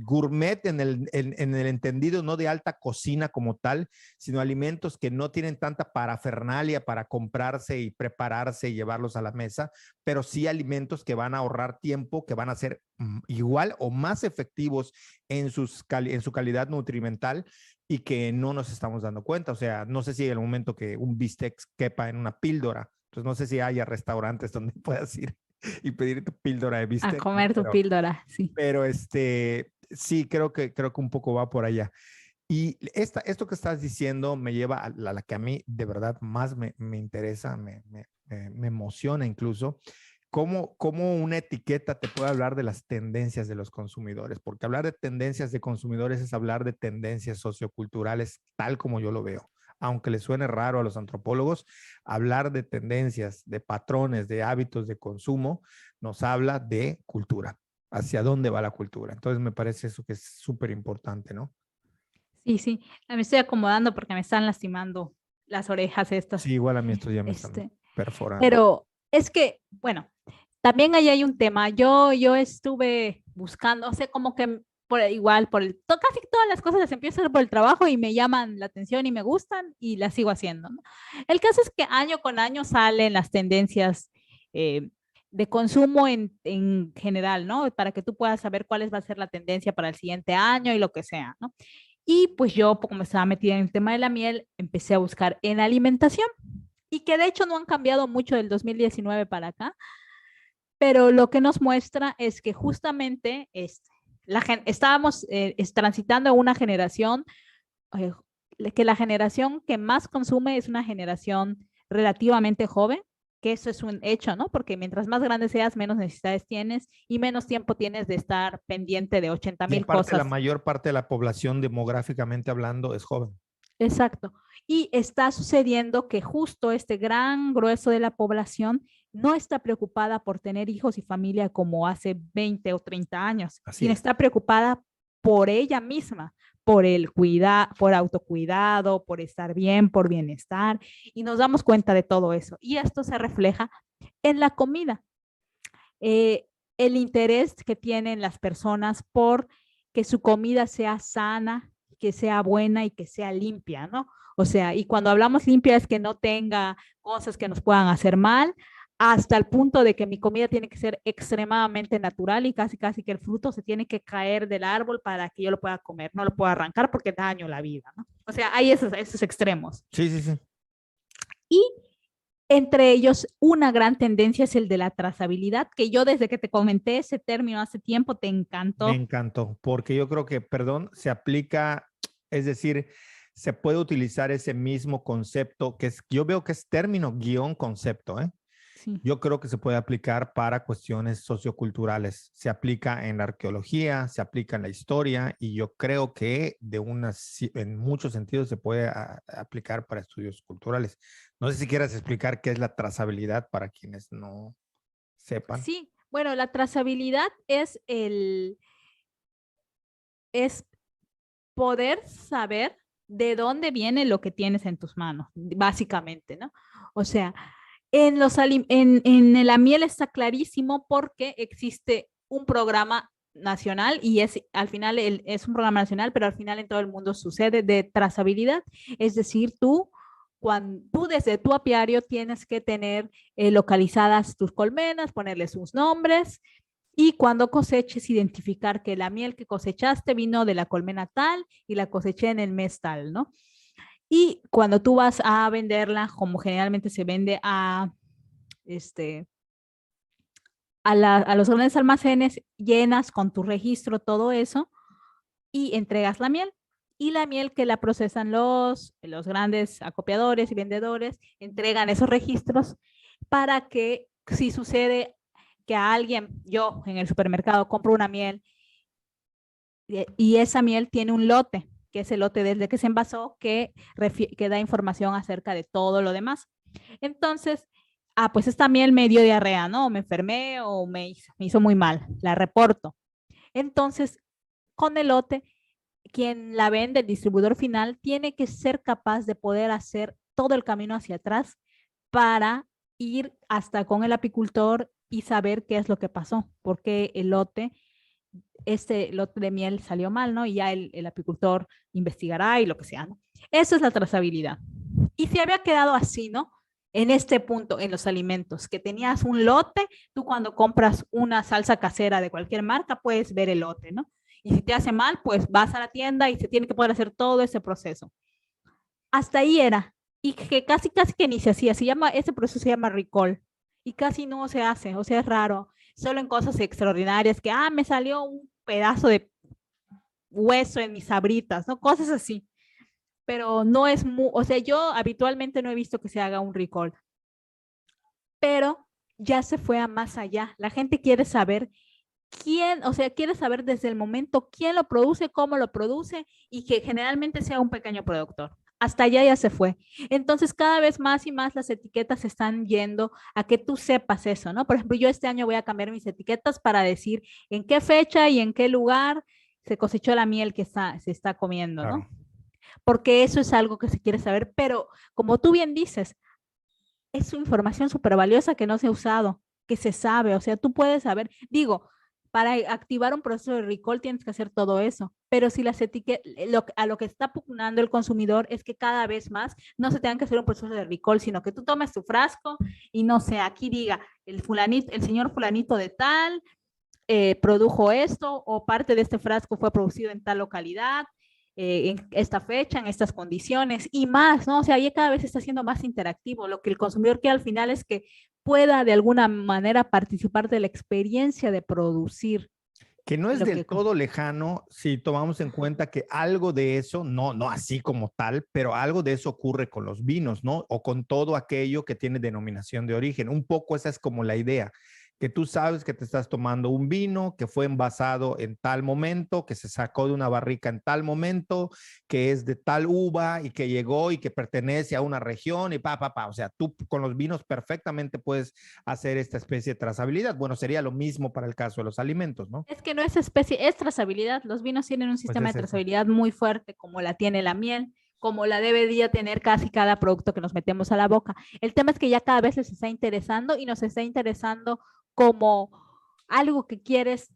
gourmet en el entendido, no de alta cocina como tal, sino alimentos que no tienen tanta parafernalia para comprarse y prepararse y llevarlos a la mesa, pero sí alimentos que van a ahorrar tiempo, que van a ser igual o más efectivos en su calidad nutrimental y que no nos estamos dando cuenta. O sea, no sé si en el momento que un bistec quepa en una píldora, pues no sé si haya restaurantes donde puedas ir y pedir tu píldora de a bistec, ¿no? comer tu píldora, sí. Pero sí, creo que un poco va por allá. Y esto que estás diciendo me lleva a la que a mí de verdad más me interesa, me emociona incluso, cómo una etiqueta te puede hablar de las tendencias de los consumidores, porque hablar de tendencias de consumidores es hablar de tendencias socioculturales tal como yo lo veo. Aunque le suene raro a los antropólogos, hablar de tendencias, de patrones, de hábitos de consumo, nos habla de cultura, hacia dónde va la cultura. Entonces me parece eso que es súper importante, ¿no? Sí, sí. Me estoy acomodando porque me están lastimando las orejas estas. Sí, igual a mí estos ya me están Este, perforando. pero es que, bueno, también ahí hay un tema. Yo estuve buscando, o sea, como que igual, casi todas las cosas las empiezo a hacer por el trabajo y me llaman la atención y me gustan y las sigo haciendo, ¿no? El caso es que año con año salen las tendencias eh, de consumo en general, ¿no? Para que tú puedas saber cuál va a ser la tendencia para el siguiente año y lo que sea, ¿no? Y pues yo, como estaba metida en el tema de la miel, empecé a buscar en alimentación y que de hecho no han cambiado mucho del 2019 para acá, pero lo que nos muestra es que justamente estábamos transitando una generación, eh, que la generación que más consume es una generación relativamente joven, que eso es un hecho, ¿no? Porque mientras más grande seas, menos necesidades tienes y menos tiempo tienes de estar pendiente de 80 Y mil aparte, la cosas. mayor parte de la población demográficamente hablando es joven. Exacto. Y está sucediendo que justo este gran grueso de la población no está preocupada por tener hijos y familia como hace 20 o 30 años, Así sino es. está preocupada por ella misma, por autocuidado, por estar bien, por bienestar. Y nos damos cuenta de todo eso. Y esto se refleja en la comida. El interés que tienen las personas por que su comida sea sana, que sea buena y que sea limpia, ¿no? O sea, y cuando hablamos limpia es que no tenga cosas que nos puedan hacer mal, hasta el punto de que mi comida tiene que ser extremadamente natural y casi casi que el fruto se tiene que caer del árbol para que yo lo pueda comer, no lo puedo arrancar porque daño la vida, ¿no? O sea, hay esos extremos. Sí, sí, sí. Y entre ellos, una gran tendencia es el de la trazabilidad, que yo desde que te comenté ese término hace tiempo te Me encantó. encantó, porque yo creo que, perdón, se aplica, es decir, se puede utilizar ese mismo concepto, yo veo que es término guión concepto, ¿eh? Sí. Yo creo que se puede aplicar para cuestiones socioculturales. Se aplica en la arqueología, se aplica en la historia y yo creo que en muchos sentidos se puede aplicar para estudios culturales. No sé si quieras explicar qué es la trazabilidad para quienes no sepan. Sí, bueno, la trazabilidad es poder saber de dónde viene lo que tienes en tus manos, básicamente, ¿no? O sea, en la miel está clarísimo porque existe un programa nacional y al final es un programa nacional, pero al final en todo el mundo sucede de trazabilidad. Es decir, tú desde tu apiario tienes que tener localizadas tus colmenas, ponerle sus nombres y cuando coseches, identificar que la miel que cosechaste vino de la colmena tal y la coseché en el mes tal, ¿no? Y cuando tú vas a venderla, como generalmente se vende este, a los grandes almacenes, llenas con tu registro todo eso y entregas la miel. Y la miel que la procesan los grandes acopiadores y vendedores, entregan esos registros para que si sucede que a alguien, yo en el supermercado compro una miel y esa miel tiene un lote que es el lote desde que se envasó, que da información acerca de todo lo demás. Entonces, pues esta miel me dio diarrea, ¿no? Me enfermé o me hizo muy mal, la reporto. Entonces, con el lote, quien la vende, el distribuidor final, tiene que ser capaz de poder hacer todo el camino hacia atrás para ir hasta con el apicultor y saber qué es lo que pasó, porque este lote de miel salió mal, ¿no? Y ya el apicultor investigará y lo que sea, ¿no? Eso es la trazabilidad. Y si había quedado así, ¿no? En este punto, en los alimentos, que tenías un lote, tú cuando compras una salsa casera de cualquier marca, puedes ver el lote, ¿no? Y si te hace mal, pues vas a la tienda y se tiene que poder hacer todo ese proceso. Hasta ahí era. Y que casi que ni se hacía. Ese proceso se llama recall. Y casi no se hace, o sea, es raro. Solo en cosas extraordinarias, que, me salió un pedazo de hueso en mis sabritas, ¿no? Cosas así. Pero no es o sea, yo habitualmente no he visto que se haga un recall. Pero ya se fue a más allá. La gente quiere saber quién, o sea, quiere saber desde el momento quién lo produce, cómo lo produce y que generalmente sea un pequeño productor. Hasta allá ya se fue. Entonces, cada vez más y más las etiquetas están yendo a que tú sepas eso, ¿no? Por ejemplo, yo este año voy a cambiar mis etiquetas para decir en qué fecha y en qué lugar se cosechó la miel que se está comiendo, ¿no? Claro. Porque eso es algo que se quiere saber, pero como tú bien dices, es información súper valiosa que no se ha usado, que se sabe, o sea, tú puedes saber, digo, para activar un proceso de recall tienes que hacer todo eso, pero si las etiquetas, a lo que está pugnando el consumidor es que cada vez más no se tengan que hacer un proceso de recall, sino que tú tomes tu frasco y no sé, aquí diga, el señor fulanito de tal produjo esto o parte de este frasco fue producido en tal localidad, en esta fecha, en estas condiciones y más, ¿no? O sea, ya cada vez está siendo más interactivo. Lo que el consumidor quiere al final es que pueda de alguna manera participar de la experiencia de producir. Que no es del todo lejano si tomamos en cuenta que algo de eso, no así como tal, pero algo de eso ocurre con los vinos, ¿no? O con todo aquello que tiene denominación de origen. Un poco esa es como la idea, que tú sabes que te estás tomando un vino que fue envasado en tal momento, que se sacó de una barrica en tal momento, que es de tal uva y que llegó y que pertenece a una región y O sea, tú con los vinos perfectamente puedes hacer esta especie de trazabilidad. Bueno, sería lo mismo para el caso de los alimentos, ¿no? Es que no es especie, es trazabilidad. Los vinos tienen un sistema de trazabilidad muy fuerte, como la tiene la miel, como la debería tener casi cada producto que nos metemos a la boca. El tema es que ya cada vez les está interesando y nos está interesando como algo que quieres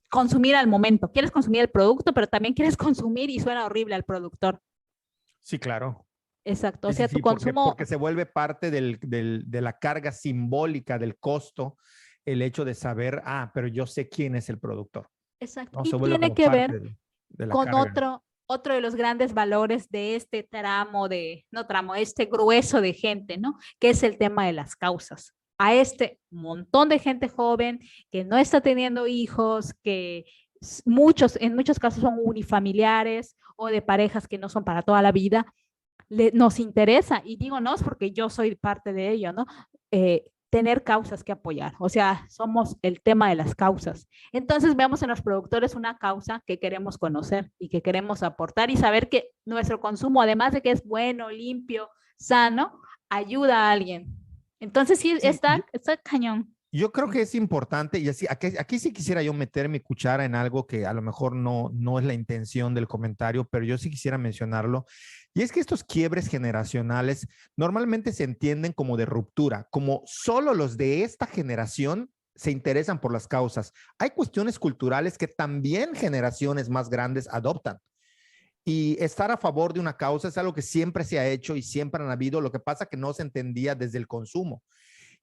consumir al momento. Quieres consumir el producto, pero también quieres consumir y suena horrible al productor. Sí, claro. Exacto. O sea, sí, tu consumo... porque se vuelve parte de la carga simbólica del costo, el hecho de saber, pero yo sé quién es el productor. Exacto. ¿No? Y Se vuelve tiene como que parte ver de la con carga. otro de los grandes valores de este este grueso de gente, ¿no? Que es el tema de las causas. A este montón de gente joven que no está teniendo hijos, que en muchos casos son unifamiliares o de parejas que no son para toda la vida, nos interesa, y digo no es porque yo soy parte de ello, ¿no? Tener causas que apoyar, o sea, somos el tema de las causas. Entonces vemos en los productores una causa que queremos conocer y que queremos aportar y saber que nuestro consumo, además de que es bueno, limpio, sano, ayuda a alguien. Entonces sí, está cañón. Yo creo que es importante, y así, aquí sí quisiera yo meter mi cuchara en algo que a lo mejor no es la intención del comentario, pero yo sí quisiera mencionarlo. Y es que estos quiebres generacionales normalmente se entienden como de ruptura, como solo los de esta generación se interesan por las causas. Hay cuestiones culturales que también generaciones más grandes adoptan. Y estar a favor de una causa es algo que siempre se ha hecho y siempre han habido. Lo que pasa que no se entendía desde el consumo.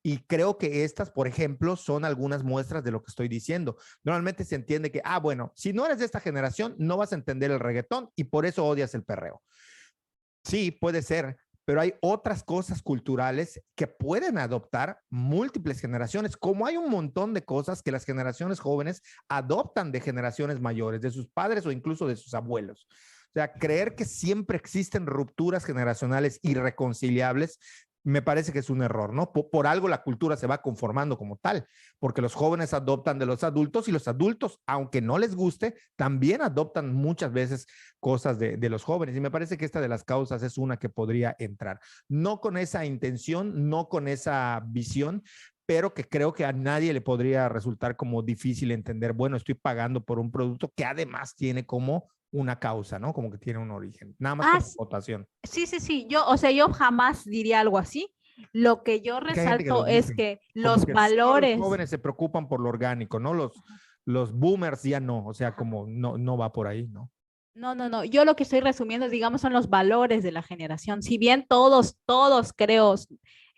Y creo que estas, por ejemplo, son algunas muestras de lo que estoy diciendo. Normalmente se entiende que, bueno, si no eres de esta generación, no vas a entender el reggaetón y por eso odias el perreo. Sí, puede ser, pero hay otras cosas culturales que pueden adoptar múltiples generaciones, como hay un montón de cosas que las generaciones jóvenes adoptan de generaciones mayores, de sus padres o incluso de sus abuelos. O sea, creer que siempre existen rupturas generacionales irreconciliables me parece que es un error, ¿no? Por algo la cultura se va conformando como tal, porque los jóvenes adoptan de los adultos y los adultos, aunque no les guste, también adoptan muchas veces cosas de los jóvenes. Y me parece que esta de las causas es una que podría entrar. No con esa intención, no con esa visión, pero que creo que a nadie le podría resultar como difícil entender, bueno, estoy pagando por un producto que además tiene como una causa, ¿no? Como que tiene un origen, nada más Ah, como votación. sí, sí, sí. Yo, o sea, yo jamás diría algo así. Lo que yo Porque hay gente que lo resalto es dice, que como los que solo los valores. jóvenes se preocupan por lo orgánico, ¿no? Los boomers ya no, o sea, como no, no va por ahí, ¿no? No, no, no. Yo lo que estoy resumiendo, digamos, son los valores de la generación. Si bien todos creo,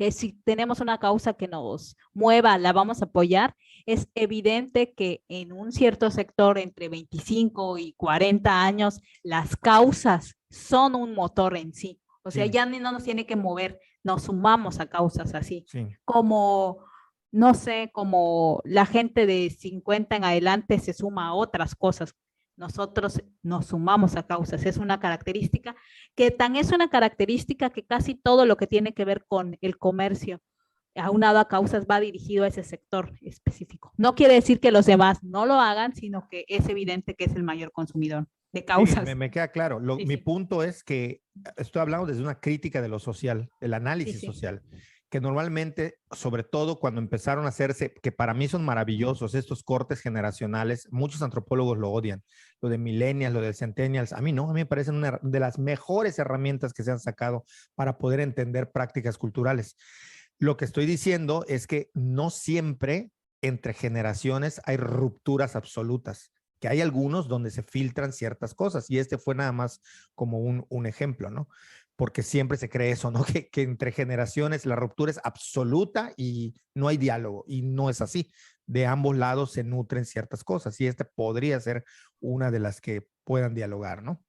si tenemos una causa que nos mueva, la vamos a apoyar, es evidente que en un cierto sector entre 25 y 40 años, las causas son un motor en sí. O sea, Sí, ya no nos tiene que mover, nos sumamos a causas así, sí. como, no sé, como la gente de 50 en adelante se suma a otras cosas, nosotros nos sumamos a causas. Es una característica que tan es una característica que casi todo lo que tiene que ver con el comercio aunado a causas va dirigido a ese sector específico. No quiere decir que los demás no lo hagan, sino que es evidente que es el mayor consumidor de Sí, causas. me queda claro. Sí, Mi sí, punto es que estoy hablando desde una crítica de lo social, del sí, análisis sí. social, que normalmente, sobre todo cuando empezaron a hacerse, que para mí son maravillosos estos cortes generacionales, muchos antropólogos lo odian, lo de millennials, lo de centennials, a mí no, a mí me parecen una de las mejores herramientas que se han sacado para poder entender prácticas culturales. Lo que estoy diciendo es que no siempre entre generaciones hay rupturas absolutas, que hay algunos donde se filtran ciertas cosas y este fue nada más como un ejemplo, ¿no? Porque siempre se cree eso, ¿no? Que entre generaciones la ruptura es absoluta y no hay diálogo y no es así. De ambos lados se nutren ciertas cosas y este podría ser una de las que puedan dialogar, ¿no?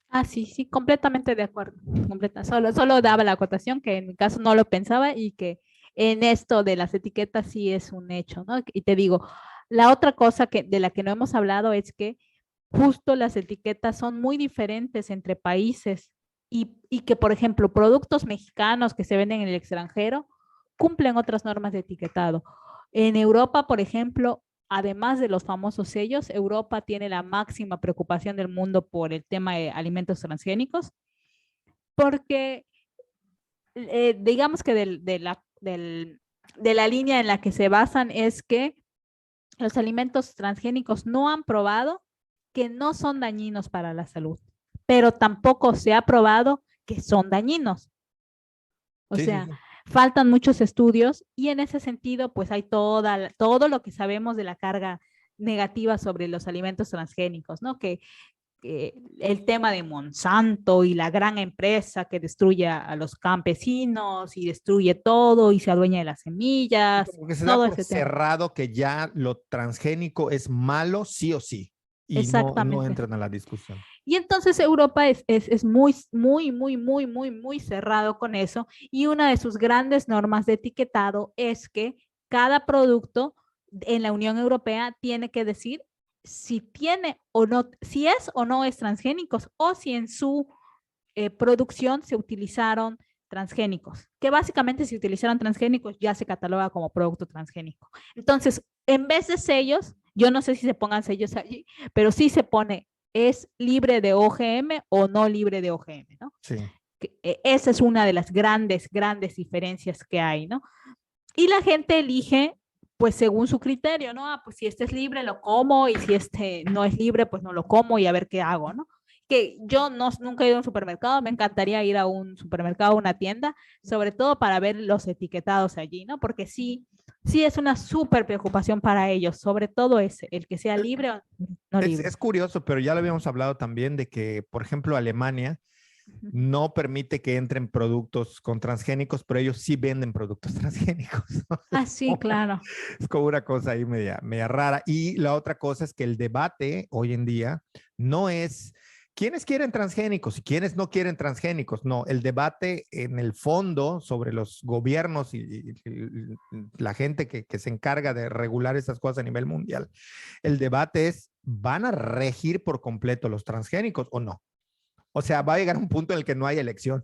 Ah, sí, sí, completamente de acuerdo. Completa. Solo daba la acotación que en mi caso no lo pensaba y que en esto de las etiquetas sí es un hecho, ¿no? Y te digo, la otra cosa de la que no hemos hablado es que justo las etiquetas son muy diferentes entre países y que, por ejemplo, productos mexicanos que se venden en el extranjero cumplen otras normas de etiquetado. En Europa, por ejemplo, además de los famosos sellos, Europa tiene la máxima preocupación del mundo por el tema de alimentos transgénicos, porque digamos que de la línea en la que se basan es que los alimentos transgénicos no han probado que no son dañinos para la salud, pero tampoco se ha probado que son dañinos. O Sí, sí, sea, sí. faltan muchos estudios y en ese sentido, pues hay todo lo que sabemos de la carga negativa sobre los alimentos transgénicos, ¿no? Que el tema de Monsanto y la gran empresa que destruye a los campesinos y destruye todo y se adueña de las semillas, Como que se da todo por ese tema. cerrado que ya lo transgénico es malo sí o sí y no, no Exactamente. entran a la discusión. Y entonces Europa es muy, muy, muy, muy, muy, muy cerrado con eso. Y una de sus grandes normas de etiquetado es que cada producto en la Unión Europea tiene que decir si tiene o no, si es o no es transgénicos o si en su producción se utilizaron transgénicos, que básicamente si utilizaron transgénicos ya se cataloga como producto transgénico. Entonces, en vez de sellos, yo no sé si se pongan sellos allí, pero sí se pone es libre de OGM o no libre de OGM, ¿no? Sí. Esa es una de las grandes, grandes diferencias que hay, ¿no? Y la gente elige, pues según su criterio, ¿no? Ah, pues si este es libre, lo como, y si este no es libre, pues no lo como y a ver qué hago, ¿no? Que yo no, nunca he ido a un supermercado, me encantaría ir a un supermercado, a una tienda, sobre todo para ver los etiquetados allí, ¿no? Porque sí, sí es una súper preocupación para ellos, sobre todo ese, el que sea libre o no libre. Es curioso, pero ya lo habíamos hablado también de que, por ejemplo, Alemania Ujú. no permite que entren productos con transgénicos, pero ellos sí venden productos transgénicos. Ah, sí, claro. Es como una cosa ahí media rara. Y la otra cosa es que el debate hoy en día no es quiénes quieren transgénicos y quiénes no quieren transgénicos. No, el debate en el fondo sobre los gobiernos y la gente que se encarga de regular esas cosas a nivel mundial, el debate es, ¿van a regir por completo los transgénicos o no? O sea, va a llegar un punto en el que no hay elección.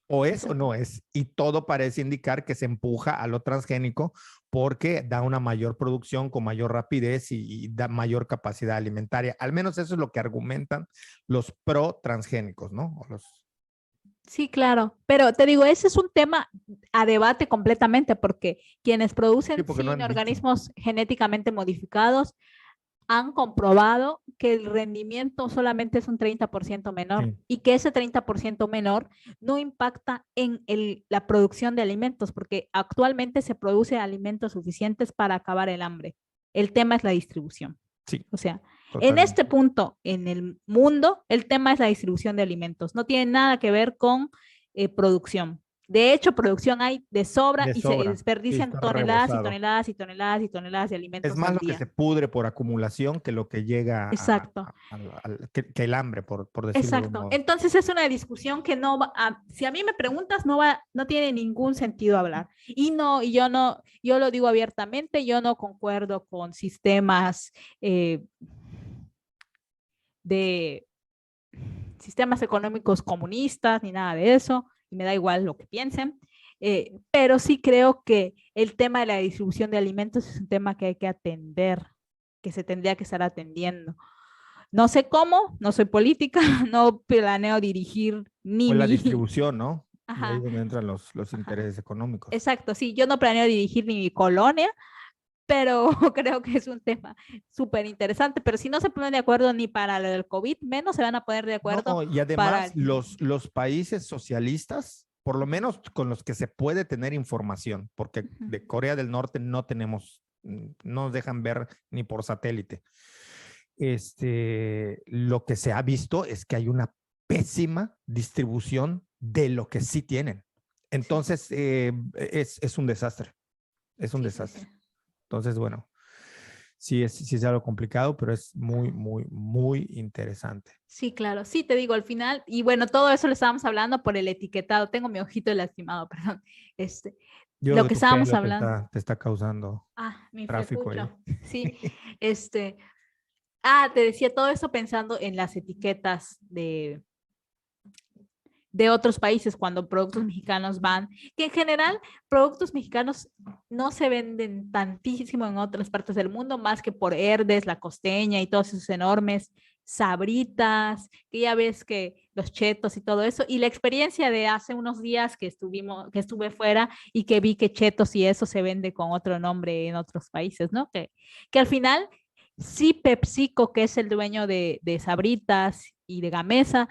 O es o Exacto. no es. Y todo parece indicar que se empuja a lo transgénico porque da una mayor producción con mayor rapidez y da mayor capacidad alimentaria. Al menos eso es lo que argumentan los pro transgénicos, ¿no? O los, Sí, claro, pero te digo, ese es un tema a debate completamente porque quienes sí, producen porque no sin han dicho. organismos genéticamente modificados han comprobado que el rendimiento solamente es un 30% menor Sí, y que ese 30% menor no impacta en la producción de alimentos porque actualmente se produce alimentos suficientes para acabar el hambre. El tema es la distribución. sí, O sea, en este totalmente. punto, en el mundo, el tema es la distribución de alimentos. No tiene nada que ver con producción. De hecho, producción hay de sobra De y se sobra. Sí, desperdician está toneladas y rebosado. toneladas y toneladas y toneladas de Es alimentos más al lo que día. se pudre por acumulación que lo que llega Exacto. que el hambre, por decirlo de un Exacto. modo. Entonces es una discusión que no va a, si a mí me preguntas, no va, no tiene ningún sentido hablar. Y no, y yo no, yo lo digo abiertamente, yo no concuerdo con sistemas de sistemas económicos comunistas ni nada de eso, y me da igual lo que piensen. Pero sí creo que el tema de la distribución de alimentos es un tema que hay que atender, que se tendría que estar atendiendo. No sé cómo, no soy política, no planeo dirigir ni O la mi... distribución, ¿no? Y ahí Ajá, es donde entran los ajá. intereses económicos. Exacto, sí, yo no planeo dirigir ni mi colonia, pero creo que es un tema súper interesante. Pero si no se ponen de acuerdo ni para lo del COVID, menos se van a poner de acuerdo No, y para además el... los países socialistas, por lo menos con los que se puede tener información, porque de Corea del Norte no tenemos, no nos dejan ver ni por satélite. Lo que se ha visto es que hay una pésima distribución de lo que sí tienen. Sí, Entonces, es un desastre, es un sí, sí, sí. desastre. Entonces, bueno, sí es algo complicado, pero es muy, muy, muy interesante. Sí, claro. Sí, te digo, al final, y bueno, todo eso lo estábamos hablando por el etiquetado. Tengo mi ojito lastimado, perdón. Este, Yo creo lo que que tu estábamos pelo hablando. te está causando Mi tráfico flecucho. ahí. Sí, este, te decía todo eso pensando en las etiquetas de otros países cuando productos mexicanos van, que en general productos mexicanos no se venden tantísimo en otras partes del mundo, más que por Herdes, La Costeña y todos esos enormes sabritas, que ya ves que los chetos y todo eso, y la experiencia de hace unos días que estuve fuera y que vi que chetos y eso se vende con otro nombre en otros países, ¿no? Que al final, sí, PepsiCo, que es el dueño de Sabritas y de Gamesa,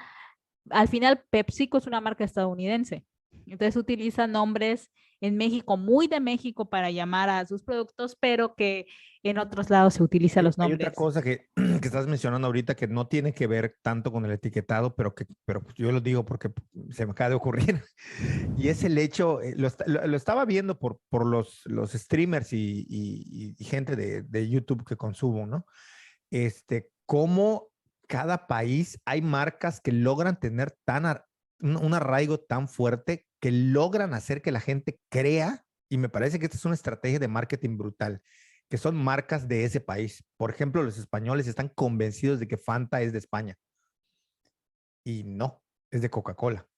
al final PepsiCo es una marca estadounidense. Entonces utiliza nombres en México, muy de México para llamar a sus productos, pero que en otros lados se utilizan los Hay otra nombres. cosa que estás mencionando ahorita que no tiene que ver tanto con el etiquetado, pero yo lo digo porque se me acaba de ocurrir. Y es el hecho, lo estaba viendo por los streamers y gente de YouTube que consumo, ¿no? Cómo cada país hay marcas que logran tener un arraigo tan fuerte que logran hacer que la gente crea, y me parece que esta es una estrategia de marketing brutal, que son marcas de ese país. Por ejemplo, los españoles están convencidos de que Fanta es de España y no, es de Coca-Cola.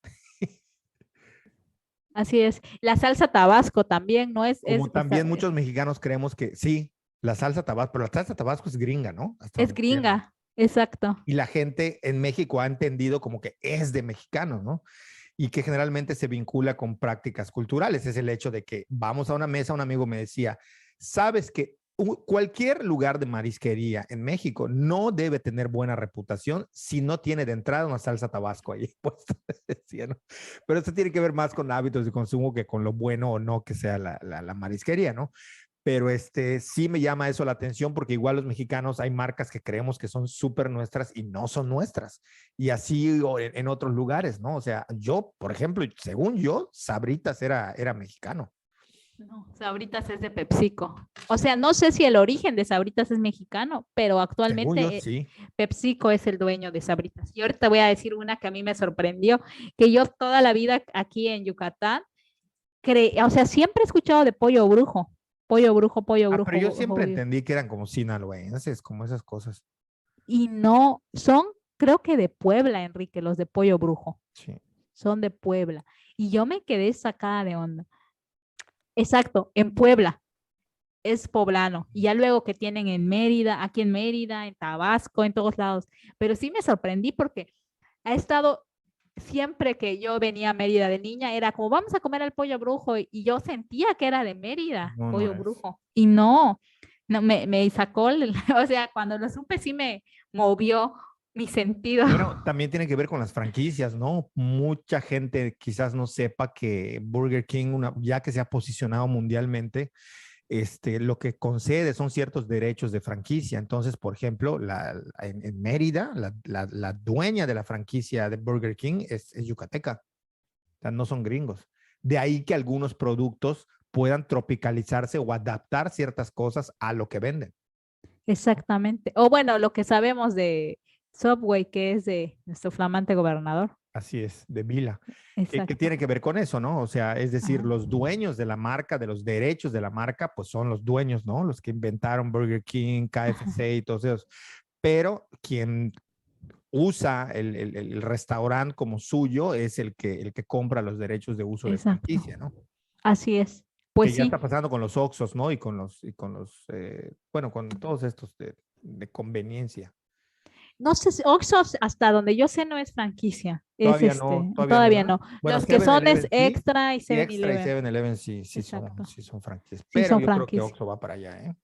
Así es. La salsa Tabasco también, ¿no? Como también muchos mexicanos creemos que sí, la salsa Tabasco, pero la salsa Tabasco es gringa, ¿no? Hasta es donde entiendo. gringa, exacto. Y la gente en México ha entendido como que es de mexicanos, ¿no? Y que generalmente se vincula con prácticas culturales. Es el hecho de que vamos a una mesa, un amigo me decía, sabes que cualquier lugar de marisquería en México no debe tener buena reputación si no tiene de entrada una salsa Tabasco ahí puesta. Decía, ¿no? Pero esto tiene que ver más con hábitos de consumo que con lo bueno o no que sea la marisquería, ¿no? Pero sí me llama eso la atención porque igual los mexicanos hay marcas que creemos que son súper nuestras y no son nuestras. Y así en otros lugares, ¿no? O sea, yo, por ejemplo, según yo, Sabritas era mexicano. No, Sabritas es de PepsiCo. O sea, no sé si el origen de Sabritas es mexicano, pero Según yo, actualmente sí. PepsiCo es el dueño de Sabritas. Y ahorita voy a decir una que a mí me sorprendió, que yo toda la vida aquí en Yucatán, o sea, siempre he escuchado de pollo brujo, pollo brujo, pollo Ah, pero yo brujo. siempre entendí que eran como sinaloenses, como esas cosas. Y no, son, creo que de Puebla, Enrique, los de pollo brujo. Sí. Son de Puebla. Y yo me quedé sacada de onda. Exacto, en Puebla, es poblano. Y ya luego que tienen en Mérida, aquí en Mérida, en Tabasco, en todos lados. Pero sí me sorprendí porque ha estado, siempre que yo venía a Mérida de niña, era como, vamos a comer el pollo brujo. Y yo sentía que era de Mérida, No, no pollo es. brujo. Y no, no me sacó, o sea, cuando lo supe sí me movió mi sentido. Bueno, también tiene que ver con las franquicias, ¿no? Mucha gente quizás no sepa que Burger King, ya que se ha posicionado mundialmente, lo que concede son ciertos derechos de franquicia. Entonces, por ejemplo, en Mérida, la dueña de la franquicia de Burger King es yucateca, o sea, no son gringos. De ahí que algunos productos puedan tropicalizarse o adaptar ciertas cosas a lo que venden. Exactamente. O bueno, lo que sabemos de Subway, que es de nuestro flamante gobernador. Así es, de Vila. ¿Qué Exacto. tiene que ver con eso, no? O sea, es decir, Ajá. los dueños de la marca, de los derechos de la marca, pues son los dueños, ¿no? Los que inventaron Burger King, Ajá. KFC y todos esos. Pero quien usa el restaurante como suyo es el que compra los derechos de uso de Exacto. franquicia, ¿no? Así es. Que Pues ya sí. está pasando con los Oxxos, ¿no? Bueno, con todos estos de conveniencia. No sé, Oxxos, hasta donde yo sé, no es franquicia. Es Todavía no, todavía ¿verdad? no. Bueno, Los que son es 7-Eleven sí, Extra y y Extra y 7-Eleven. 7-Eleven sí, Exacto. sí son franquicias. Sí, Pero son yo creo que franquicia. Oxxo va para allá, ¿eh?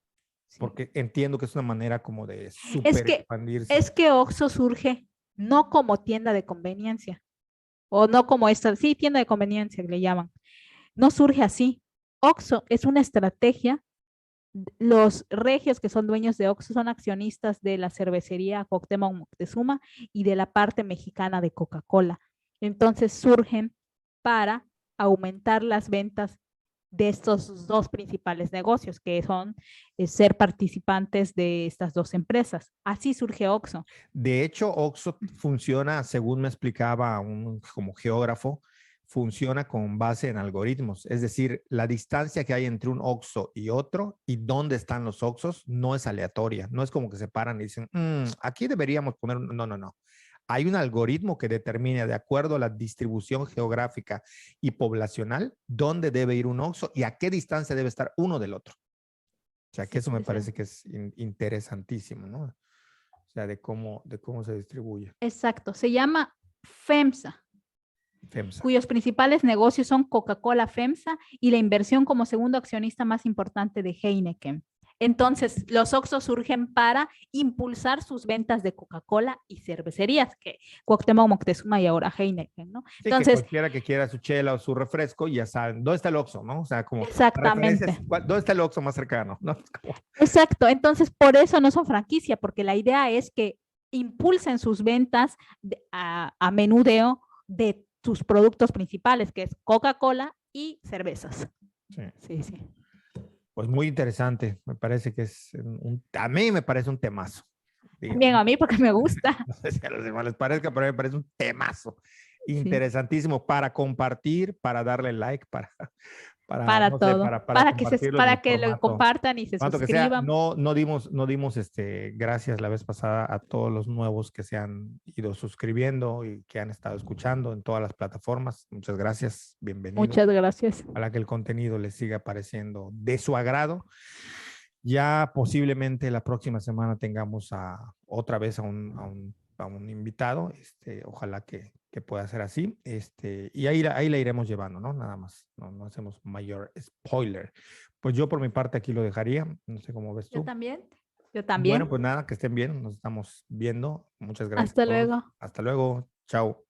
Sí. Porque entiendo que es una manera como de Es súper que, expandirse. es que Oxxo surge no como tienda de conveniencia, o no como esta, sí, tienda de conveniencia le llaman. No surge así. Oxxo es una estrategia. Los regios que son dueños de Oxxo son accionistas de la cervecería Cuauhtémoc Moctezuma y de la parte mexicana de Coca-Cola. Entonces surgen para aumentar las ventas de estos dos principales negocios, que son ser participantes de estas dos empresas. Así surge Oxxo. De hecho, Oxxo funciona, según me explicaba un como geógrafo, funciona con base en algoritmos. Es decir, la distancia que hay entre un Oxxo y otro y dónde están los Oxxos no es aleatoria. No es como que se paran y dicen, aquí deberíamos poner. No, no, no. Hay un algoritmo que determina, de acuerdo a la distribución geográfica y poblacional, dónde debe ir un Oxxo y a qué distancia debe estar uno del otro. O sea, que Sí, eso me sí, sí. parece que es interesantísimo, ¿no? O sea, de cómo se distribuye. Exacto. Se llama FEMSA, FEMSA. cuyos principales negocios son Coca-Cola FEMSA y la inversión como segundo accionista más importante de Heineken. Entonces, los Oxxos surgen para impulsar sus ventas de Coca-Cola y cervecerías, que Cuauhtémoc Moctezuma y ahora Heineken, ¿no? Sí, que Entonces, cualquiera que quiera su chela o su refresco, ya saben, ¿dónde está el Oxxo, no? O sea, como exactamente. referencias, ¿dónde está el Oxxo más cercano? ¿No? Exacto. Entonces, por eso no son franquicia, porque la idea es que impulsen sus ventas a menudeo de sus productos principales, que es Coca-Cola y cervezas. Sí. Sí, sí. Pues muy interesante, me parece que a mí me parece un temazo. Digo, También a mí porque me gusta. no sé si a los demás les parezca, pero a mí me parece un temazo. Sí, Interesantísimo para compartir, para darle like, para no sé, todo. para compartirlo en el Para que lo formato. compartan y se Cuanto que sea, suscriban. no dimos gracias la vez pasada a todos los nuevos que se han ido suscribiendo y que han estado escuchando en todas las plataformas. Muchas gracias, bienvenidos. Muchas gracias. Ojalá que el contenido les siga pareciendo de su agrado. Ya posiblemente la próxima semana tengamos otra vez a un invitado. Ojalá que pueda ser así. Y ahí la iremos llevando, ¿no? Nada más. No hacemos mayor spoiler. Pues yo por mi parte aquí lo dejaría. No sé cómo ves Yo tú. también. Yo Bueno, también. pues nada, que estén bien. Nos estamos viendo. Muchas gracias a Hasta todos. luego. Hasta luego. Chao.